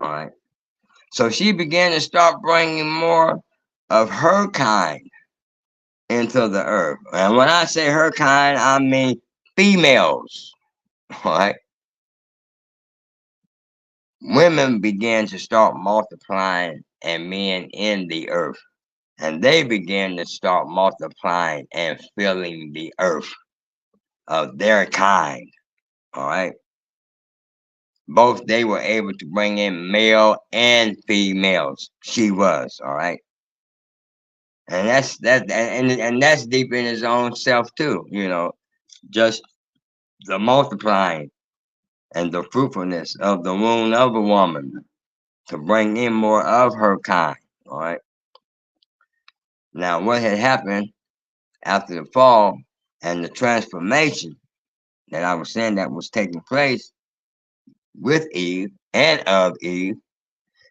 All right. So she began to start bringing more of her kind into the earth. And when I say her kind, I mean females. All right. Women began to start multiplying and men in the earth. And they began to start multiplying and filling the earth of their kind. All right. Both they were able to bring in male and females. She was, all right. And that's deep in his own self too, just the multiplying and the fruitfulness of the womb of a woman to bring in more of her kind. All right. Now, what had happened after the fall and the transformation that I was saying that was taking place with Eve and of Eve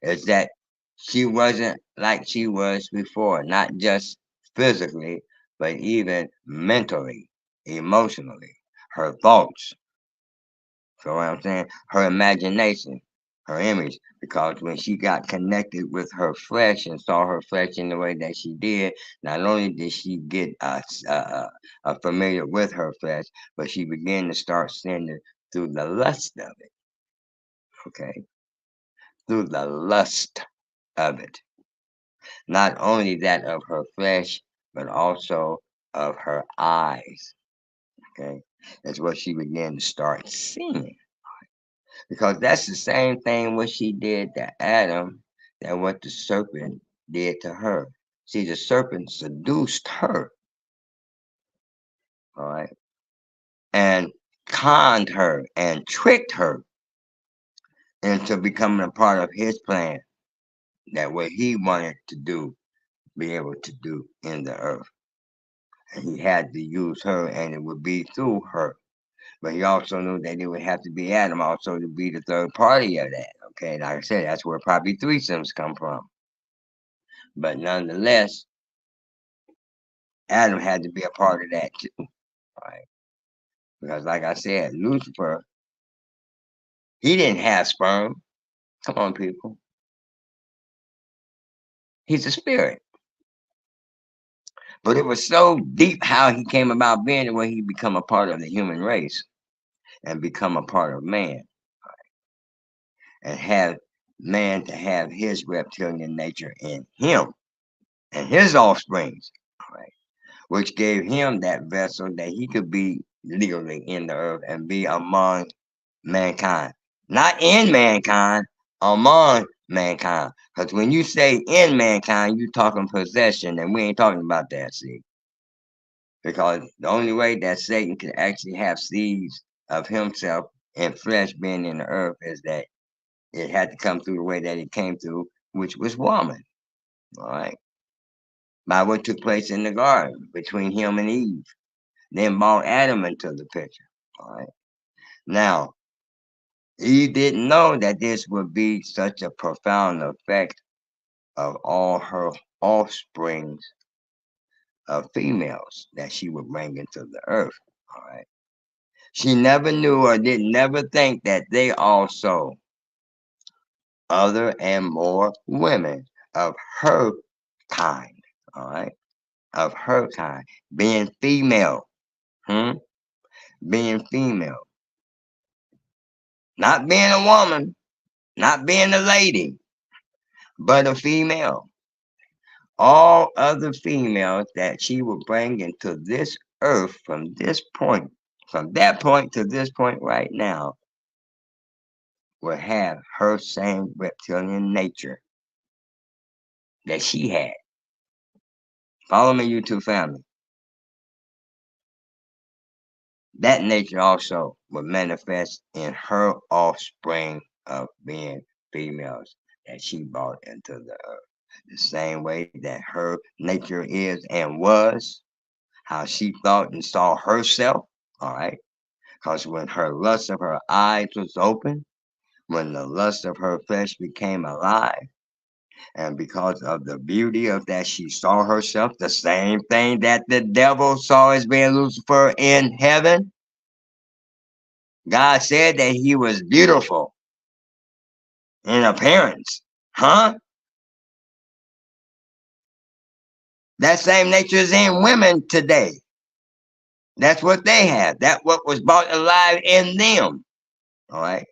is that she wasn't like she was before, not just physically, but even mentally, emotionally, her thoughts. So what I'm saying, her imagination, her image, because when she got connected with her flesh and saw her flesh in the way that she did, not only did she get familiar with her flesh, but she began to start seeing it through the lust of it. Okay, through the lust of it. Not only that of her flesh, but also of her eyes. Okay, that's what she began to start seeing. Because that's the same thing what she did to Adam that what the serpent did to her. See, the serpent seduced her, all right, and conned her and tricked her into becoming a part of his plan, that what he wanted to do, be able to do in the earth. And he had to use her, and it would be through her. But he also knew that it would have to be Adam also to be the third party of that. Okay, like I said, that's where probably threesomes come from. But nonetheless, Adam had to be a part of that too, right? Because like I said, Lucifer, he didn't have sperm. Come on, people. He's a spirit. But it was so deep how he came about being the way he become a part of the human race and become a part of man, and have man to have his reptilian nature in him and his offsprings, right? Which gave him that vessel that he could be legally in the earth and be among mankind. Not in mankind, among mankind. Because when you say in mankind, you talking possession, and we ain't talking about that, see? Because the only way that Satan can actually have seeds of himself and flesh being in the earth is that it had to come through the way that it came through, which was woman. All right. by what took place in the garden between him and Eve. Then brought Adam into the picture. All right. Now, Eve didn't know that this would be such a profound effect of all her offsprings of females that she would bring into the earth. All right. She never knew or did never think that they also, other and more women of her kind, all right, of her kind, being female, being female, not being a woman, not being a lady, but a female. All other females that she would bring into this earth from that point to this point right now, will have her same reptilian nature that she had. Follow me, YouTube family. That nature also will manifest in her offspring of being females that she brought into the earth. The same way that her nature is and was, how she thought and saw herself, all right? Because when her lust of her eyes was open, when the lust of her flesh became alive, and because of the beauty of that she saw herself, the same thing that the devil saw as being Lucifer in heaven, God said that he was beautiful in appearance. Huh? That same nature is in women today. That's what they have. That's what was brought alive in them. All right.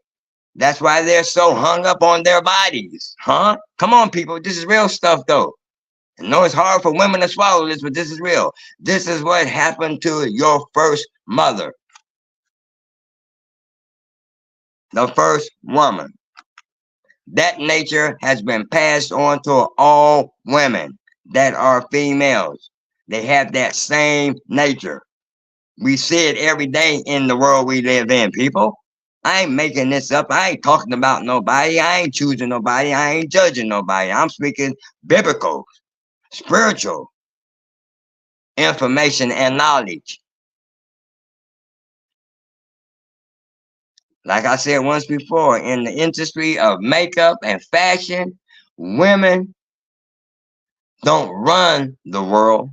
That's why they're so hung up on their bodies. Huh? Come on, people. This is real stuff, though. I know it's hard for women to swallow this, but this is real. This is what happened to your first mother, the first woman. That nature has been passed on to all women that are females. They have that same nature. We see it every day in the world we live in, people. I ain't making this up. I ain't talking about nobody. I ain't choosing nobody. I ain't judging nobody. I'm speaking biblical, spiritual information and knowledge. Like I said once before, in the industry of makeup and fashion, women don't run the world.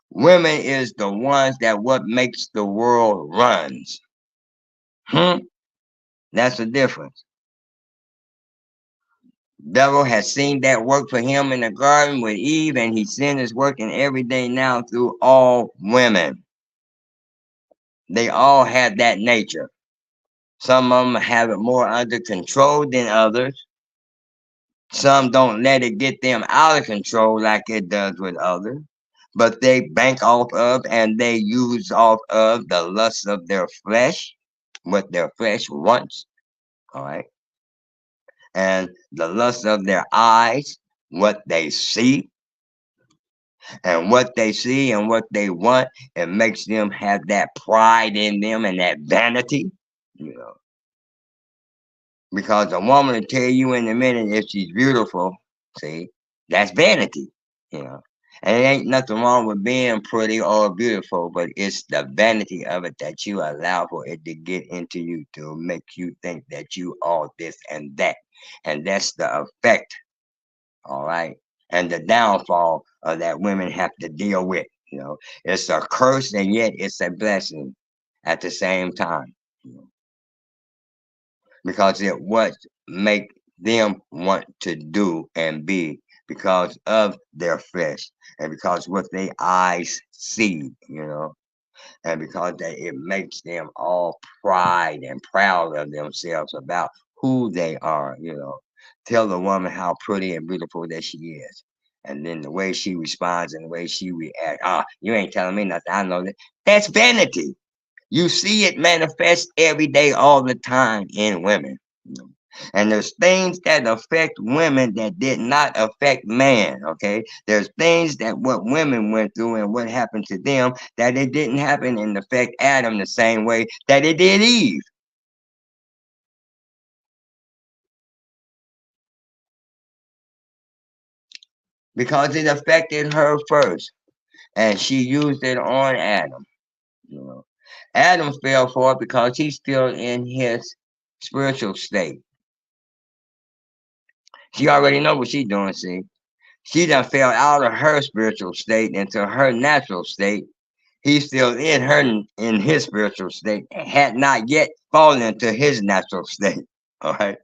Women is the ones that what makes the world runs. That's the difference. Devil has seen that work for him in the garden with Eve, and he's seen his working every day now through all women. They all have that nature. Some of them have it more under control than others. Some don't let it get them out of control like it does with others. But they bank off of and they use off of the lust of their flesh, what their flesh wants. All right. And the lust of their eyes, what they see. And what they see and what they want, it makes them have that pride in them and that vanity, you know. Because a woman will tell you in a minute if she's beautiful, see, that's vanity, you know. And it ain't nothing wrong with being pretty or beautiful, but it's the vanity of it that you allow for it to get into you to make you think that you are this and that. And that's the effect, all right, and the downfall that women have to deal with. You know, it's a curse and yet it's a blessing at the same time. You know, because it what make them want to do and be because of their flesh and because what their eyes see, you know, and because it makes them all pride and proud of themselves about who they are, you know. Tell the woman how pretty and beautiful that she is. And then the way she responds and the way she reacts, you ain't telling me nothing. I know that. That's vanity. You see it manifest every day, all the time in women. And there's things that affect women that did not affect man, okay? There's things that what women went through and what happened to them that it didn't happen and affect Adam the same way that it did Eve. because it affected her first, and she used it on Adam. You know, Adam fell for it because he's still in his spiritual state. She already know what she's doing. See, she done fell out of her spiritual state into her natural state. He's still in his spiritual state, and had not yet fallen into his natural state. All right,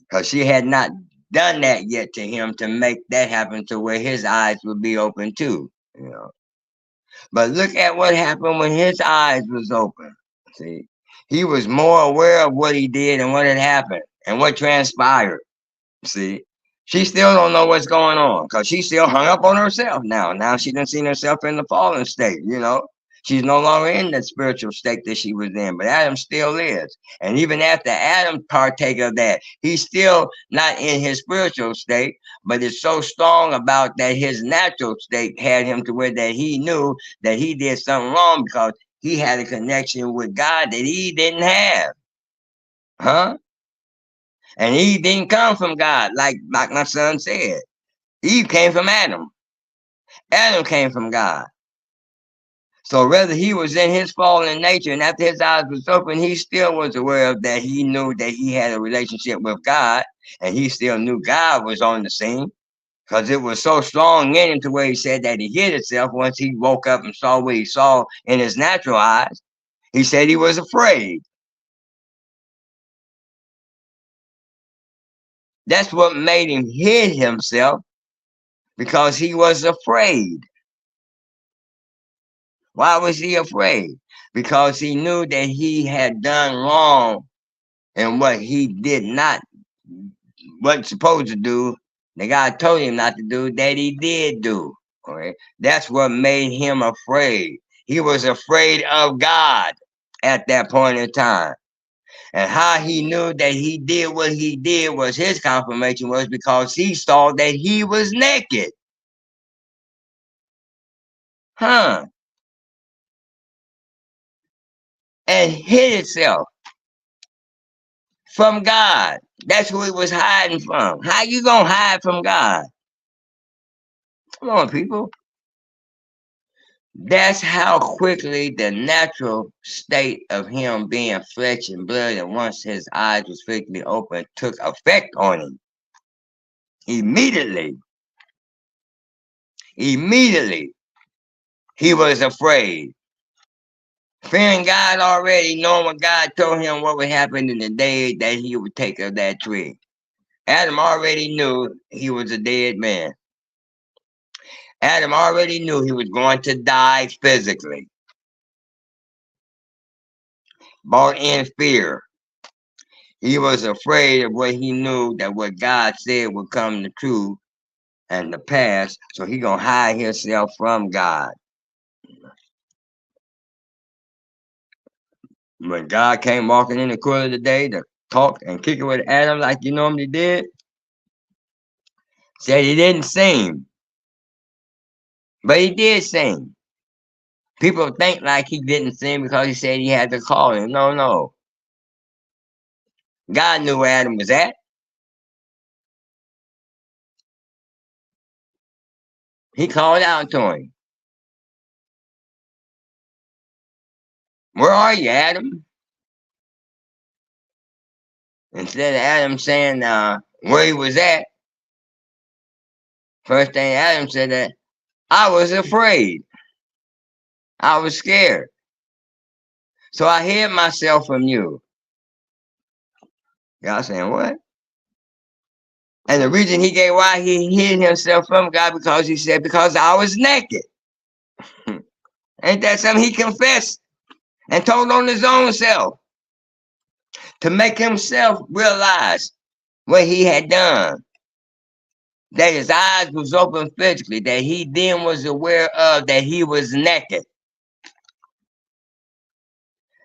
because she had not done that yet to him to make that happen to where his eyes would be open too. You know, but look at what happened when his eyes was open. See, he was more aware of what he did and what had happened and what transpired. See, she still don't know what's going on because she's still hung up on herself now. Now she done seen herself in the fallen state, you know. She's no longer in that spiritual state that she was in, but Adam still is. And even after Adam partake of that, he's still not in his spiritual state, but it's so strong about that his natural state had him to where that he knew that he did something wrong because he had a connection with God that he didn't have. Huh? And Eve didn't come from God, like my son said. Eve came from Adam. Adam came from God. So whether he was in his fallen nature and after his eyes was open, he still was aware of that. He knew that he had a relationship with God, and he still knew God was on the scene because it was so strong in him to where he said that he hid himself once he woke up and saw what he saw in his natural eyes. He said he was afraid. That's what made him hid himself, because he was afraid. Why was he afraid? Because he knew that he had done wrong and what he did not, wasn't supposed to do, the God told him not to do, that he did do. Okay? That's what made him afraid. He was afraid of God at that point in time. And how he knew that he did what he did was his confirmation was because he saw that he was naked. Huh? And hid itself from God. That's who he was hiding from. How you gonna hide from God? Come on, people. That's how quickly the natural state of him being flesh and blood, and once his eyes was physically open, took effect on him. Immediately, he was afraid. Fearing God already, knowing what God told him what would happen in the day that he would take of that tree. Adam already knew he was a dead man. Adam already knew he was going to die physically. Brought in fear. He was afraid of what he knew that what God said would come to true and to pass. So he gonna hide himself from God. When God came walking in the cool of the day to talk and kick it with Adam like you normally did, said he didn't sing. But he did sing. People think like he didn't sing because he said he had to call him. No. God knew where Adam was at. He called out to him. Where are you, Adam? Instead of Adam saying where he was at, first thing Adam said that, I was afraid. I was scared. So I hid myself from you. Y'all saying what? And the reason he gave why he hid himself from God, because he said, because I was naked. Ain't that something he confessed and told on his own self to make himself realize what he had done? That his eyes was open physically, that he then was aware of that he was naked.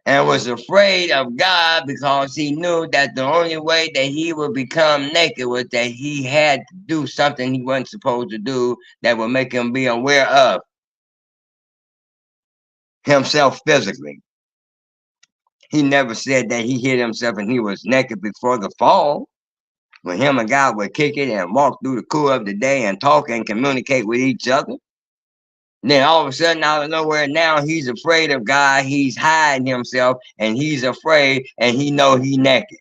And was afraid of God because he knew that the only way that he would become naked was that he had to do something he wasn't supposed to do that would make him be aware of himself physically. He never said that he hid himself and he was naked before the fall. when him and God would kick it and walk through the cool of the day and talk and communicate with each other. Then all of a sudden, out of nowhere, now he's afraid of God. He's hiding himself, and he's afraid, and he know he naked.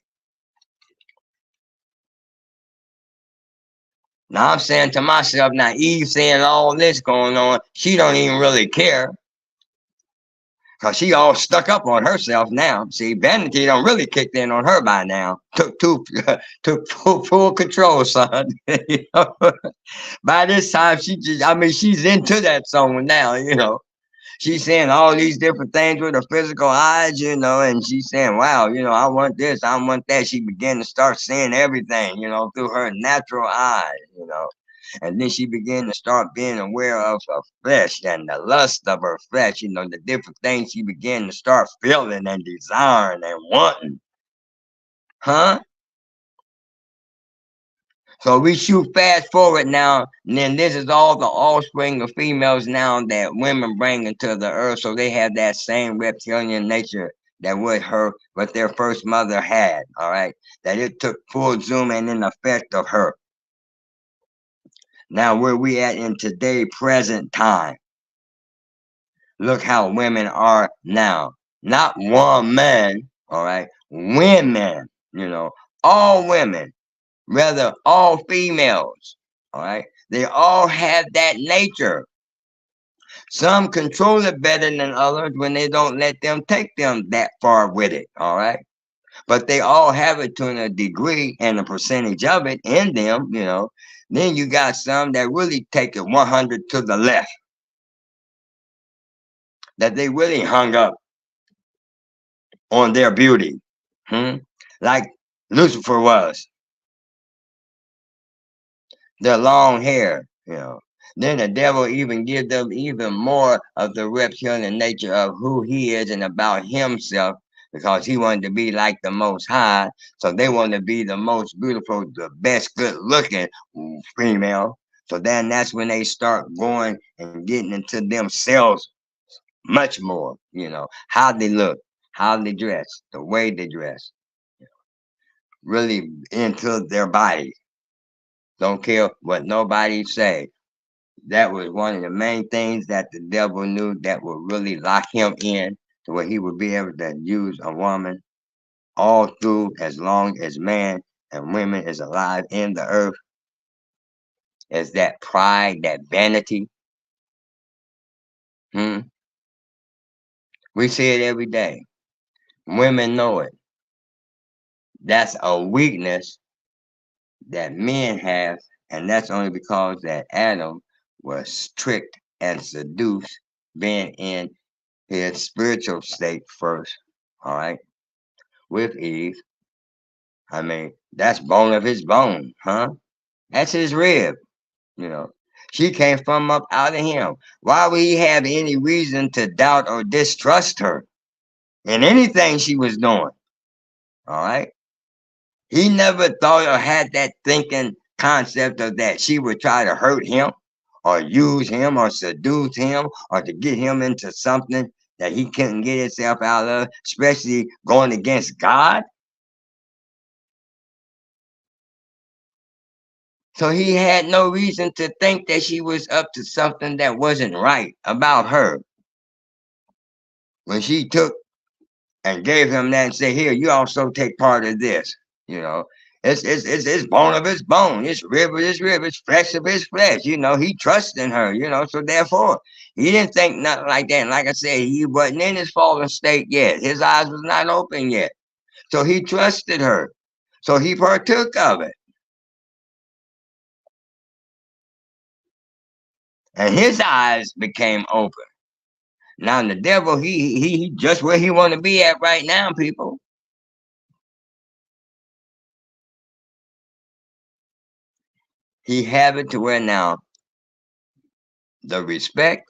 Now I'm saying to myself, now Eve saying all this going on, she don't even really care. Because she all stuck up on herself now. See, vanity don't really kicked in on her by now. Took full control, son. You know? By this time, she's into that song now, you know. She's saying all these different things with her physical eyes, you know, and she's saying, wow, you know, I want this, I want that. She began to start seeing everything, you know, through her natural eyes, you know. And then she began to start being aware of her flesh and the lust of her flesh, you know, the different things she began to start feeling and desiring and wanting. Huh? So we shoot fast forward now, and then this is all the offspring of females now that women bring into the earth. So they have that same reptilian nature that what their first mother had, all right? That it took full zoom and in effect of her. Now where we at in today, present time. Look how women are now. Not one man, all right? Women, you know, all women. Rather, all females, all right? They all have that nature. Some control it better than others when they don't let them take them that far with it, all right? But they all have it to a degree and a percentage of it in them, you know. Then you got some that really take it 100 to the left, that they really hung up on their beauty, like Lucifer was. Their long hair, you know. Then the devil even gives them even more of the reptilian nature of who he is and about himself, because he wanted to be like the Most High. So they want to be the most beautiful, the best good looking female. So then that's when they start going and getting into themselves much more, you know, how they look, how they dress, the way they dress, really into their body. Don't care what nobody say. That was one of the main things that the devil knew that would really lock him in to where he would be able to use a woman all through as long as man and women is alive in the earth. Is that pride, that vanity. We see it every day. Women know it. That's a weakness that men have, and that's only because that Adam was tricked and seduced, being in his spiritual state first, all right, with Eve. I mean, that's bone of his bone, huh? That's his rib, you know. She came from up out of him. Why would he have any reason to doubt or distrust her in anything she was doing? All right. He never thought or had that thinking concept of that she would try to hurt him or use him or seduce him or to get him into something that he couldn't get himself out of, especially going against God. So he had no reason to think that she was up to something that wasn't right about her. When she took and gave him that and said, here, you also take part of this, you know. It's bone of his bone, it's rib of his rib, it's flesh of his flesh, you know. He trusted in her, you know, so therefore he didn't think nothing like that. And like I said, he wasn't in his fallen state yet. His eyes was not open yet. So he trusted her. So he partook of it. And his eyes became open. Now the devil, he just where he want to be at right now, people. He have it to where now the respect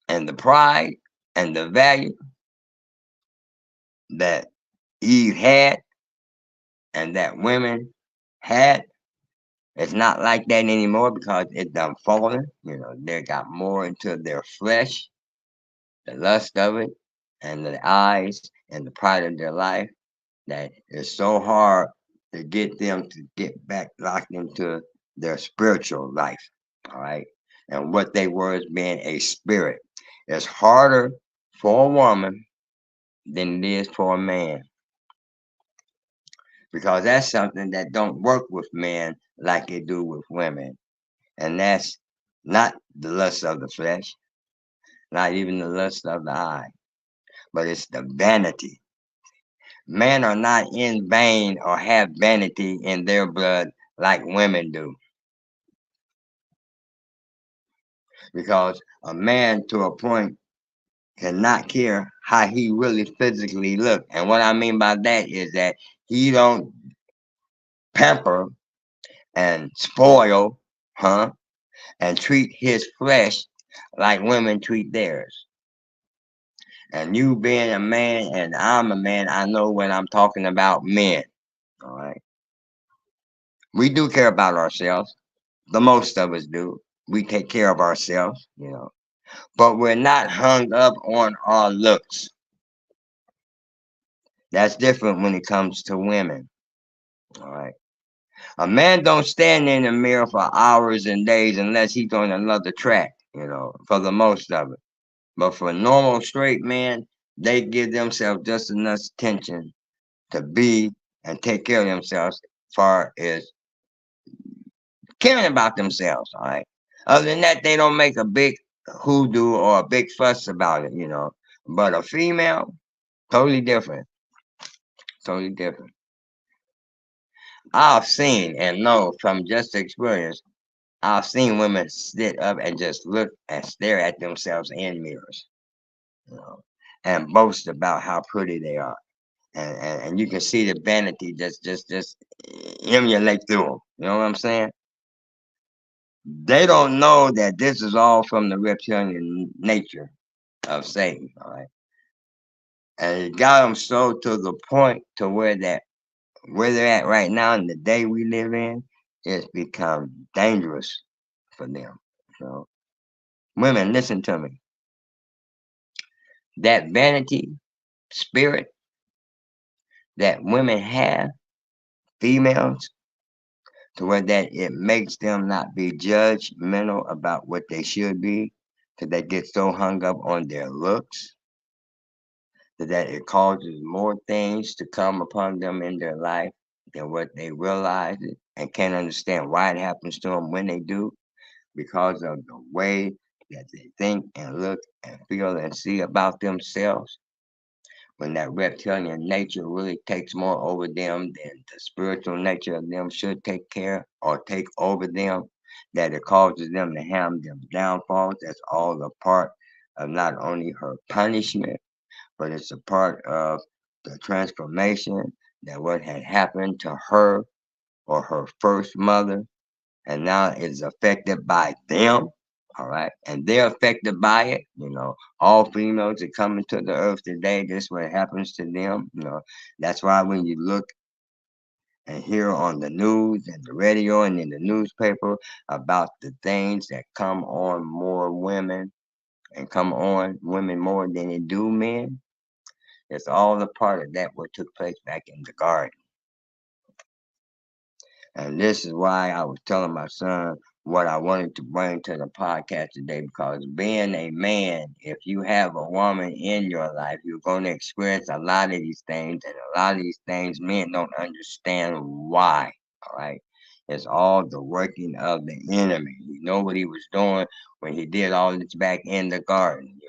and the pride and the value that Eve had and that women had, it's not like that anymore because it done fallen. You know, they got more into their flesh, the lust of it, and the eyes and the pride of their life that it's so hard to get them to get back locked into their spiritual life. All right. And what they were as being a spirit. It's harder for a woman than it is for a man, because that's something that don't work with men like it do with women. And that's not the lust of the flesh, not even the lust of the eye, but it's the vanity. Men are not in vain or have vanity in their blood like women do. Because a man to a point cannot care how he really physically look. And what I mean by that is that he don't pamper and spoil, and treat his flesh like women treat theirs. And you being a man and I'm a man, I know when I'm talking about men. All right. We do care about ourselves. The most of us do. We take care of ourselves, but we're not hung up on our looks. That's different when it comes to women. All right. A man don't stand in the mirror for hours and days unless he's on another track, for the most of it. But for normal straight men, they give themselves just enough attention to be and take care of themselves as far as caring about themselves, all right? Other than that, they don't make a big hoodoo or a big fuss about it, But a female, totally different. Totally different. I've seen and know from just experience, I've seen women sit up and just look and stare at themselves in mirrors, and boast about how pretty they are. And you can see the vanity just emulate through them. You know what I'm saying? They don't know that this is all from the reptilian nature of Satan. All right, and it got them so to the point to where they're at right now in the day we live in, it's become dangerous for them. Women, listen to me. That vanity spirit that women have, females, to where that it makes them not be judgmental about what they should be, because they get so hung up on their looks that it causes more things to come upon them in their life than what they realize it, and can't understand why it happens to them when they do, because of the way that they think and look and feel and see about themselves. When that reptilian nature really takes more over them than the spiritual nature of them should take care or take over them, that it causes them to have them downfalls. That's all a part of not only her punishment, but it's a part of the transformation that what had happened to her or her first mother, and now it's affected by them. All right, and they're affected by it. All females that come into the earth today, this is what happens to them. That's why when you look and hear on the news and the radio and in the newspaper about the things that come on more women and come on women more than it do men, it's all a part of that what took place back in the garden. And this is why I was telling my son what I wanted to bring to the podcast today, because being a man, if you have a woman in your life, you're going to experience a lot of these things, and a lot of these things men don't understand why. All right. It's all the working of the enemy. You know what he was doing when he did all this back in the garden,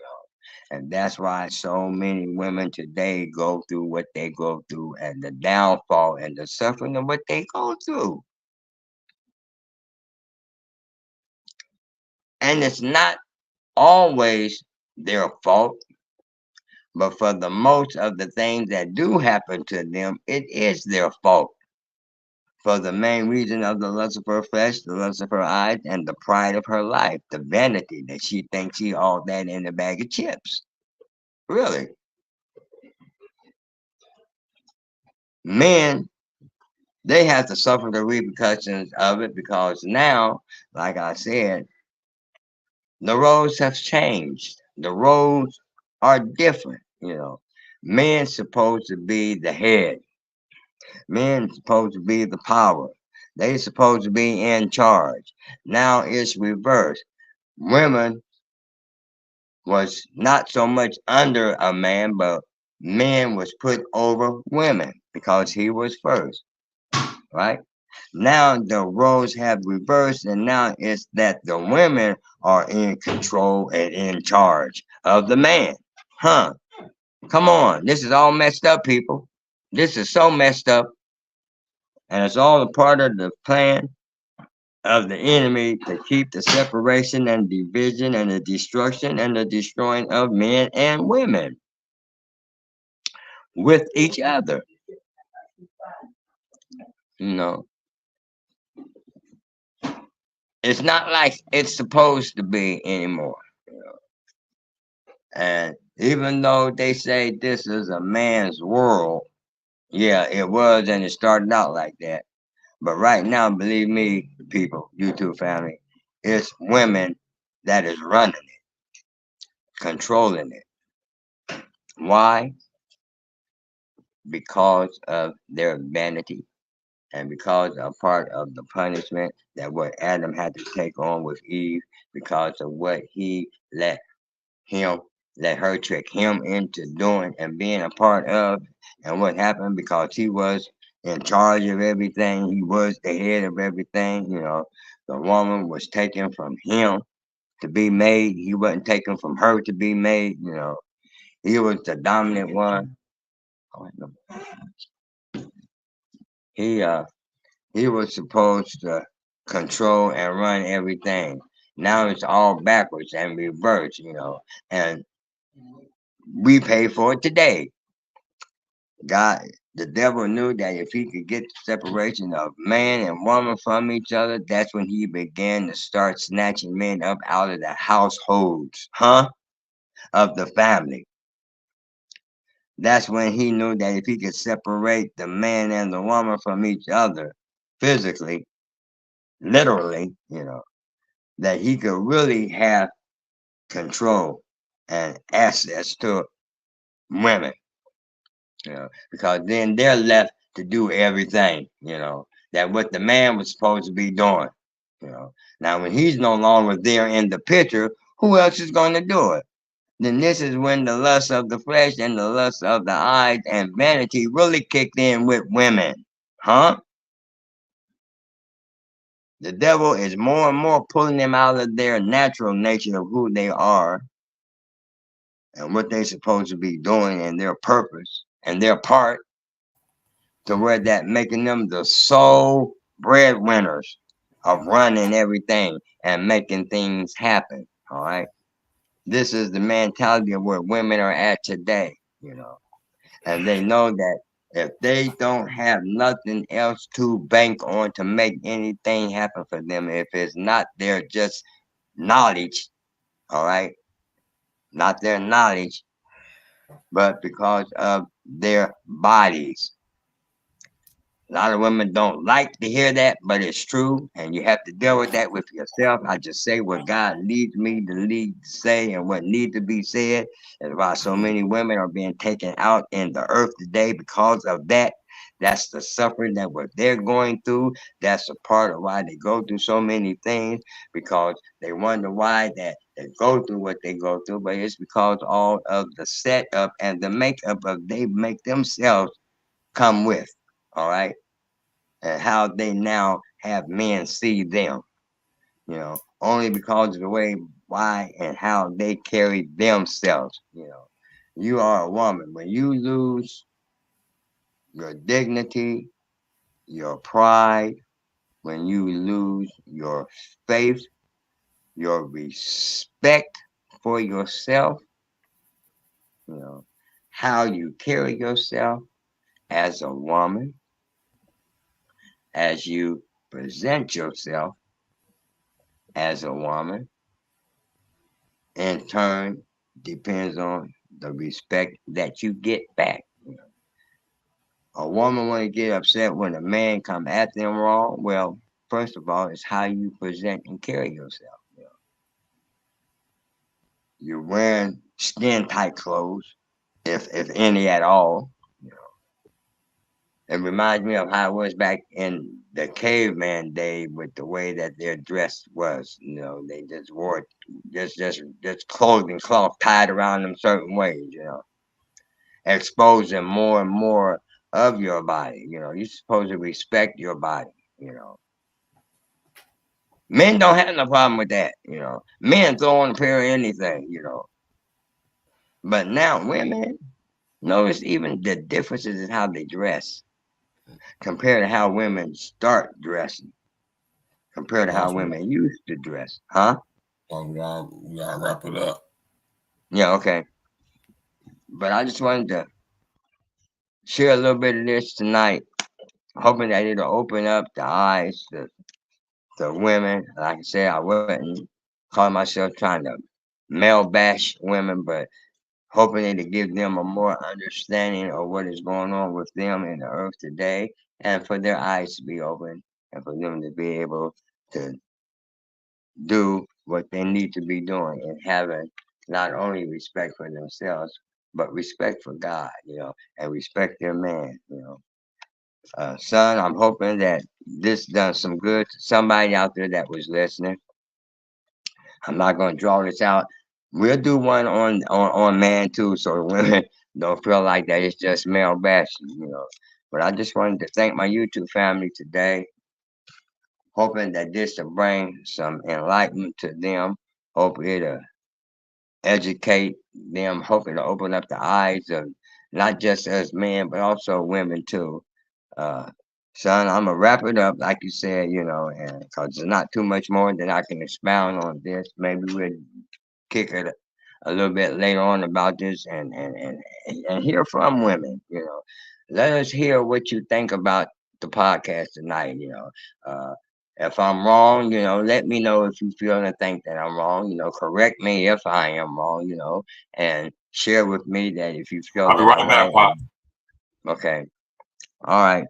And that's why so many women today go through what they go through, and the downfall and the suffering of what they go through. And it's not always their fault, but for the most of the things that do happen to them, it is their fault. For the main reason of the lust of her flesh, the lust of her eyes, and the pride of her life, the vanity that she thinks she all that in a bag of chips. Really. Men, they have to suffer the repercussions of it, because now, like I said, the roads have changed. The roads are different. Men's supposed to be the head. Men supposed to be the power. They supposed to be in charge. Now it's reversed. Women was not so much under a man, but men was put over women because he was first, right? Now the roles have reversed, and now it's that the women are in control and in charge of the man. Huh? Come on. This is all messed up, people. This is so messed up. And it's all a part of the plan of the enemy to keep the separation and division and the destruction and the destroying of men and women with each other. You know, it's not like it's supposed to be anymore. And even though they say this is a man's world, yeah, it was, and it started out like that. But right now, believe me, people, YouTube family, it's women that is running it, controlling it. Why? Because of their vanity and because a part of the punishment that what Adam had to take on with Eve because of what he let her trick him into doing and being a part of, and what happened because he was in charge of everything, he was the head of everything. The woman was taken from him to be made, he wasn't taken from her to be made. He was the dominant one. he he was supposed to control and run everything. Now it's all backwards and reversed, and we pay for it today. God, the devil knew that if he could get the separation of man and woman from each other, that's when he began to start snatching men up out of the households, of the family. That's when he knew that if he could separate the man and the woman from each other physically, literally, that he could really have control and access to women. Because then they're left to do everything, that what the man was supposed to be doing. Now when he's no longer there in the picture, who else is going to do it? Then this is when the lust of the flesh and the lust of the eyes and vanity really kicked in with women. The devil is more and more pulling them out of their natural nature of who they are and what they're supposed to be doing and their purpose and their part, to where that making them the sole breadwinners of running everything and making things happen. All right. This is the mentality of where women are at today, and they know that if they don't have nothing else to bank on to make anything happen for them, if it's not their just knowledge, all right, not their knowledge, but because of their bodies. A lot of women don't like to hear that, but it's true, and you have to deal with that with yourself. I just say what God leads me to say and what needs to be said. That's why so many women are being taken out in the earth today because of that. That's the suffering that what they're going through. That's a part of why they go through so many things, because they wonder why that they go through what they go through. But it's because all of the setup and the makeup of they make themselves come with. All right. And how they now have men see them, only because of the way, why, and how they carry themselves. You are a woman. When you lose your dignity, your pride, when you lose your faith, your respect for yourself, how you carry yourself as a woman, as you present yourself as a woman, in turn depends on the respect that you get back. A woman want to get upset when a man come at them wrong. Well, first of all, it's how you present and carry yourself. You're wearing skin tight clothes, if any at all. It reminds me of how it was back in the caveman day with the way that their dress was. You know, they just wore just clothing cloth tied around them certain ways. You know, exposing more and more of your body. You know, you're supposed to respect your body. You know, men don't have no problem with that. You know, men throw on a pair of anything. You know, but now women, notice even the differences in how they dress compared to how women start dressing, compared to how women used to dress. Huh? We gotta wrap it up. Yeah, okay. But I just wanted to share a little bit of this tonight, hoping that it'll open up the eyes to women. Like I said, I wouldn't call myself trying to male bash women, but hoping it'll give them a more understanding of what is going on with them in the earth today, and for their eyes to be open, and for them to be able to do what they need to be doing, and having not only respect for themselves, but respect for God, you know, and respect their man, you know. Son, I'm hoping that this done some good to somebody out there that was listening. I'm not going to draw this out. We'll do one on man too, so women don't feel like that it's just male bashing, you know. But I just wanted to thank my YouTube family today, hoping that this will bring some enlightenment to them. Hope it'll educate them, hoping to open up the eyes of not just us men, but also women too. Uh, Son, I'm gonna wrap it up, like you said, you know, and because there's not too much more that I can expound on this. Maybe we'll kick it a little bit later on about this, and hear from women. You know, let us hear what you think about the podcast tonight. You know, if I'm wrong, you know, let me know if you feel and think that I'm wrong. You know, correct me if I am wrong. You know, and share with me that if you feel I'll be that right I'm back, right. Pop. Okay. All right.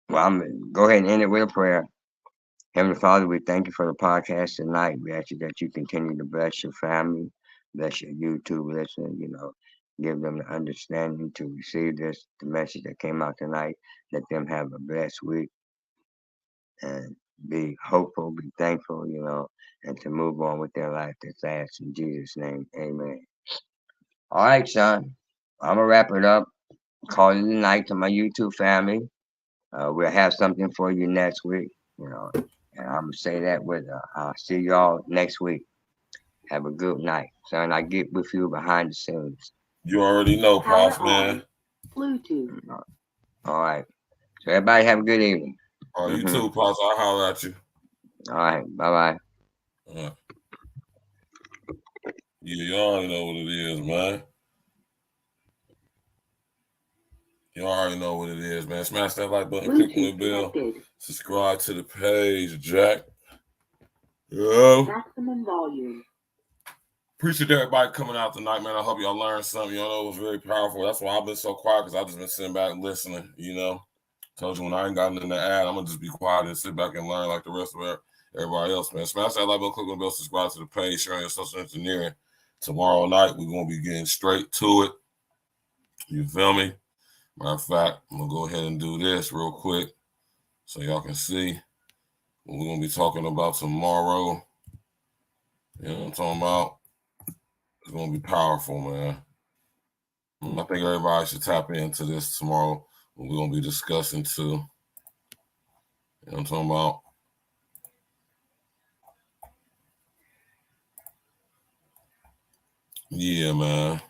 Well, I'm gonna go ahead and end it with a prayer. Heavenly Father, we thank you for the podcast tonight. We ask you that you continue to bless your family, bless your YouTube listeners, you know, give them the understanding to receive the message that came out tonight. Let them have a blessed week and be hopeful, be thankful, you know, and to move on with their life that's asked in Jesus' name. Amen. All right, son. I'm going to wrap it up. Call it a night to my YouTube family. We'll have something for you next week, you know. And I'm gonna say that with I'll see y'all next week. Have a good night, son. I get with you behind the scenes. You already know, Pops, man. Bluetooth. All right. So everybody have a good evening. Oh, you too, Pops. I'll holler at you. All right. Bye bye. Yeah, you already know what it is, man. You already know what it is, man. Smash that like button, click on the bell, subscribe to the page, Jack. Yo. Maximum volume. Appreciate everybody coming out tonight, man. I hope y'all learned something. Y'all know it was very powerful. That's why I've been so quiet, because I've just been sitting back and listening, you know. Told you when I ain't got nothing to add, I'm going to just be quiet and sit back and learn like the rest of everybody else, man. Smash that like button, click on the bell, subscribe to the page, sharing your social engineering. Tomorrow night, we're going to be getting straight to it. You feel me? Matter of fact, I'm going to go ahead and do this real quick so y'all can see what we're going to be talking about tomorrow. You know what I'm talking about? It's going to be powerful, man. I think everybody should tap into this tomorrow. We're going to be discussing too. You know what I'm talking about? Yeah, man.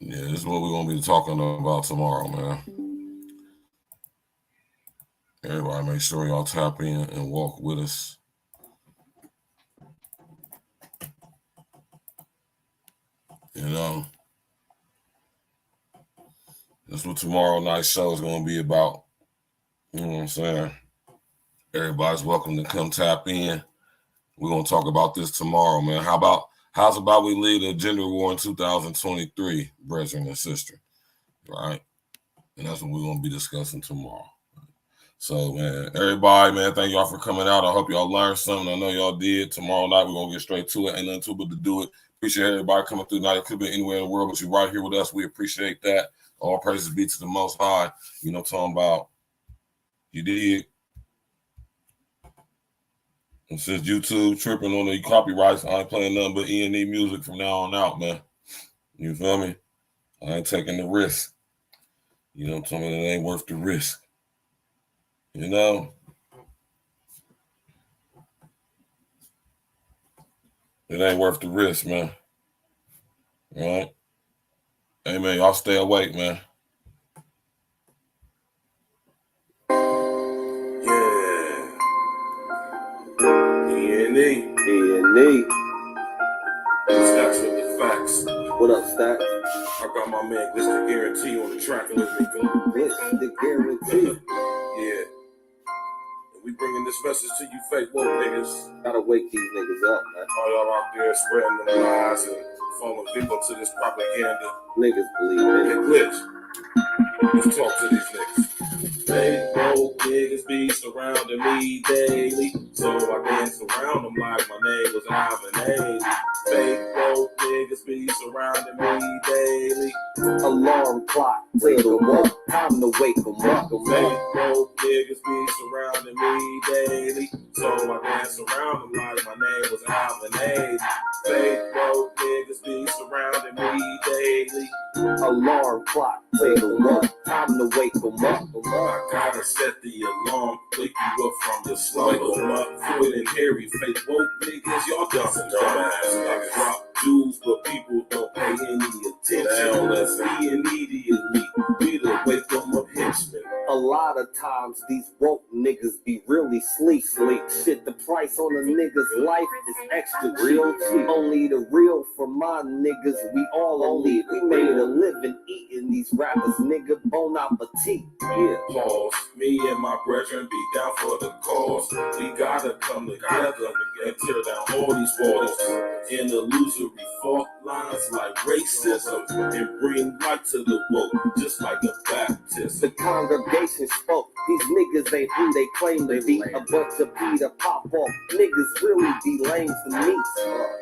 Yeah, this is what we're going to be talking about tomorrow, man. Everybody make sure y'all tap in and walk with us. You know, that's what tomorrow night's show is going to be about. You know what I'm saying? Everybody's welcome to come tap in. We're going to talk about this tomorrow, man. How's about we lead a gender war in 2023, brethren and sisters, right? And that's what we're going to be discussing tomorrow. So, man, everybody, man, thank y'all for coming out. I hope y'all learned something. I know y'all did. Tomorrow night, we're going to get straight to it. Ain't nothing to but to do it. Appreciate everybody coming through tonight. It could be anywhere in the world, but you're right here with us. We appreciate that. All praises be to the Most High. You know what I'm talking about. You did. And since YouTube tripping on the copyrights, I ain't playing nothing but E&E music from now on out, man. You feel me? I ain't taking the risk. You know what I'm talking about? It ain't worth the risk. You know? It ain't worth the risk, man. All right? Hey, man, y'all stay awake, man. Yeah. E&E. Stacks with the facts. What up, Stacks? I got my man Glitch the Guarantee on the track with me. Glitch the Guarantee. Yeah. And we bringing this message to you fake woke niggas. Gotta wake these niggas up, man. All y'all out there spreading them lies and falling victim to this propaganda. Niggas believe it. Hey, Glitch. Let's talk to these niggas. Fake woke niggas be surrounding me daily, so I dance around them like my name was Ivan Haley. Fake woke niggas be surrounding me daily. Alarm clock, till the woke, time to wake them up. Fake woke niggas be surrounding me daily, so I dance around them like my name was Ivan Haley. Fake woke niggas be surrounding me daily. Alarm clock, till the woke, time to wake them up. I gotta set the alarm, wake you up from your slumber. Wake them up, Floyd and Harry, fake woke niggas, y'all dumbass niggas. Drop jewels, but people don't pay any attention. Let's be immediately, we the wake them up henchmen. A lot of times these woke niggas be really sleep. Shit, the price on a nigga's life is extra real cheap. Only the real for my niggas, we all elite. We made a living eating these rappers, nigga, bon appetit. Yeah. Pause. Me and my brethren be down for the cause. We gotta come together and tear down all these walls and illusory fault lines like racism and bring light to the woke, just like a Baptist. The congregation spoke. These niggas ain't who they claim to be. A bunch of Peter pop off niggas really be lame to me.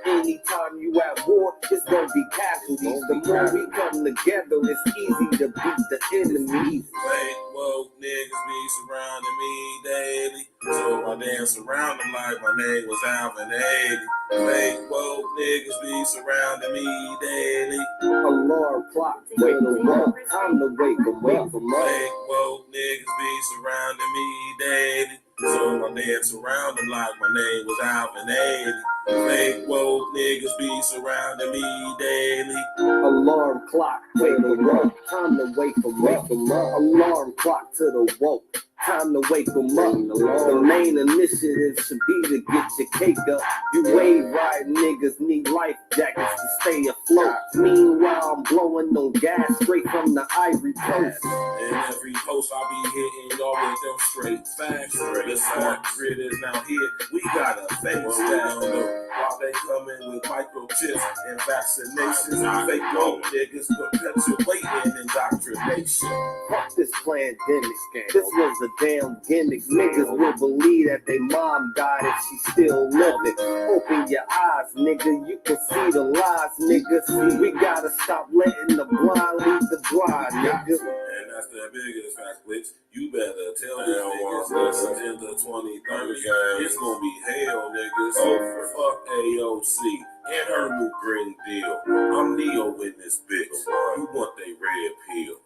Anytime you at war, it's gonna be casualties. The more we come together, it's easy to beat the enemies. Fake woke niggas be surrounding me daily, so I dance around them like my name was Alvin Haley. Fake woke niggas be surrounding me daily. Alarm clock, wake them up, time to wake them up. Fake woke niggas be surrounding me daily, so I dance around them like my name was Alvin Haley. Fake woke niggas be surrounding me daily. Alarm clock, wake them up, time to wake them up. Alarm clock to the woke, time to wake them up. The main initiative should be to get your cake up. You wave riding niggas need life jackets to stay afloat. Meanwhile, I'm blowing on gas straight from the Ivory Coast. And every post I be hitting y'all with them straight facts. The smart grid is now here. We gotta face down. While they coming with microchips and vaccinations, fake woke niggas perpetuating indoctrination. Fuck this pandemic scam. This was a damn gimmick. Niggas will believe that they mom died if she still living. Open your eyes, nigga. You can see the lies, nigga. We gotta stop letting the blind lead the blind, nigga. And that's the biggest fact, Blitz. You better tell these niggas this Agenda 2030. It's gonna be hell, niggas. So fuck AOC and her new Green Deal. I'm Neo in this bitch. You want they red pill.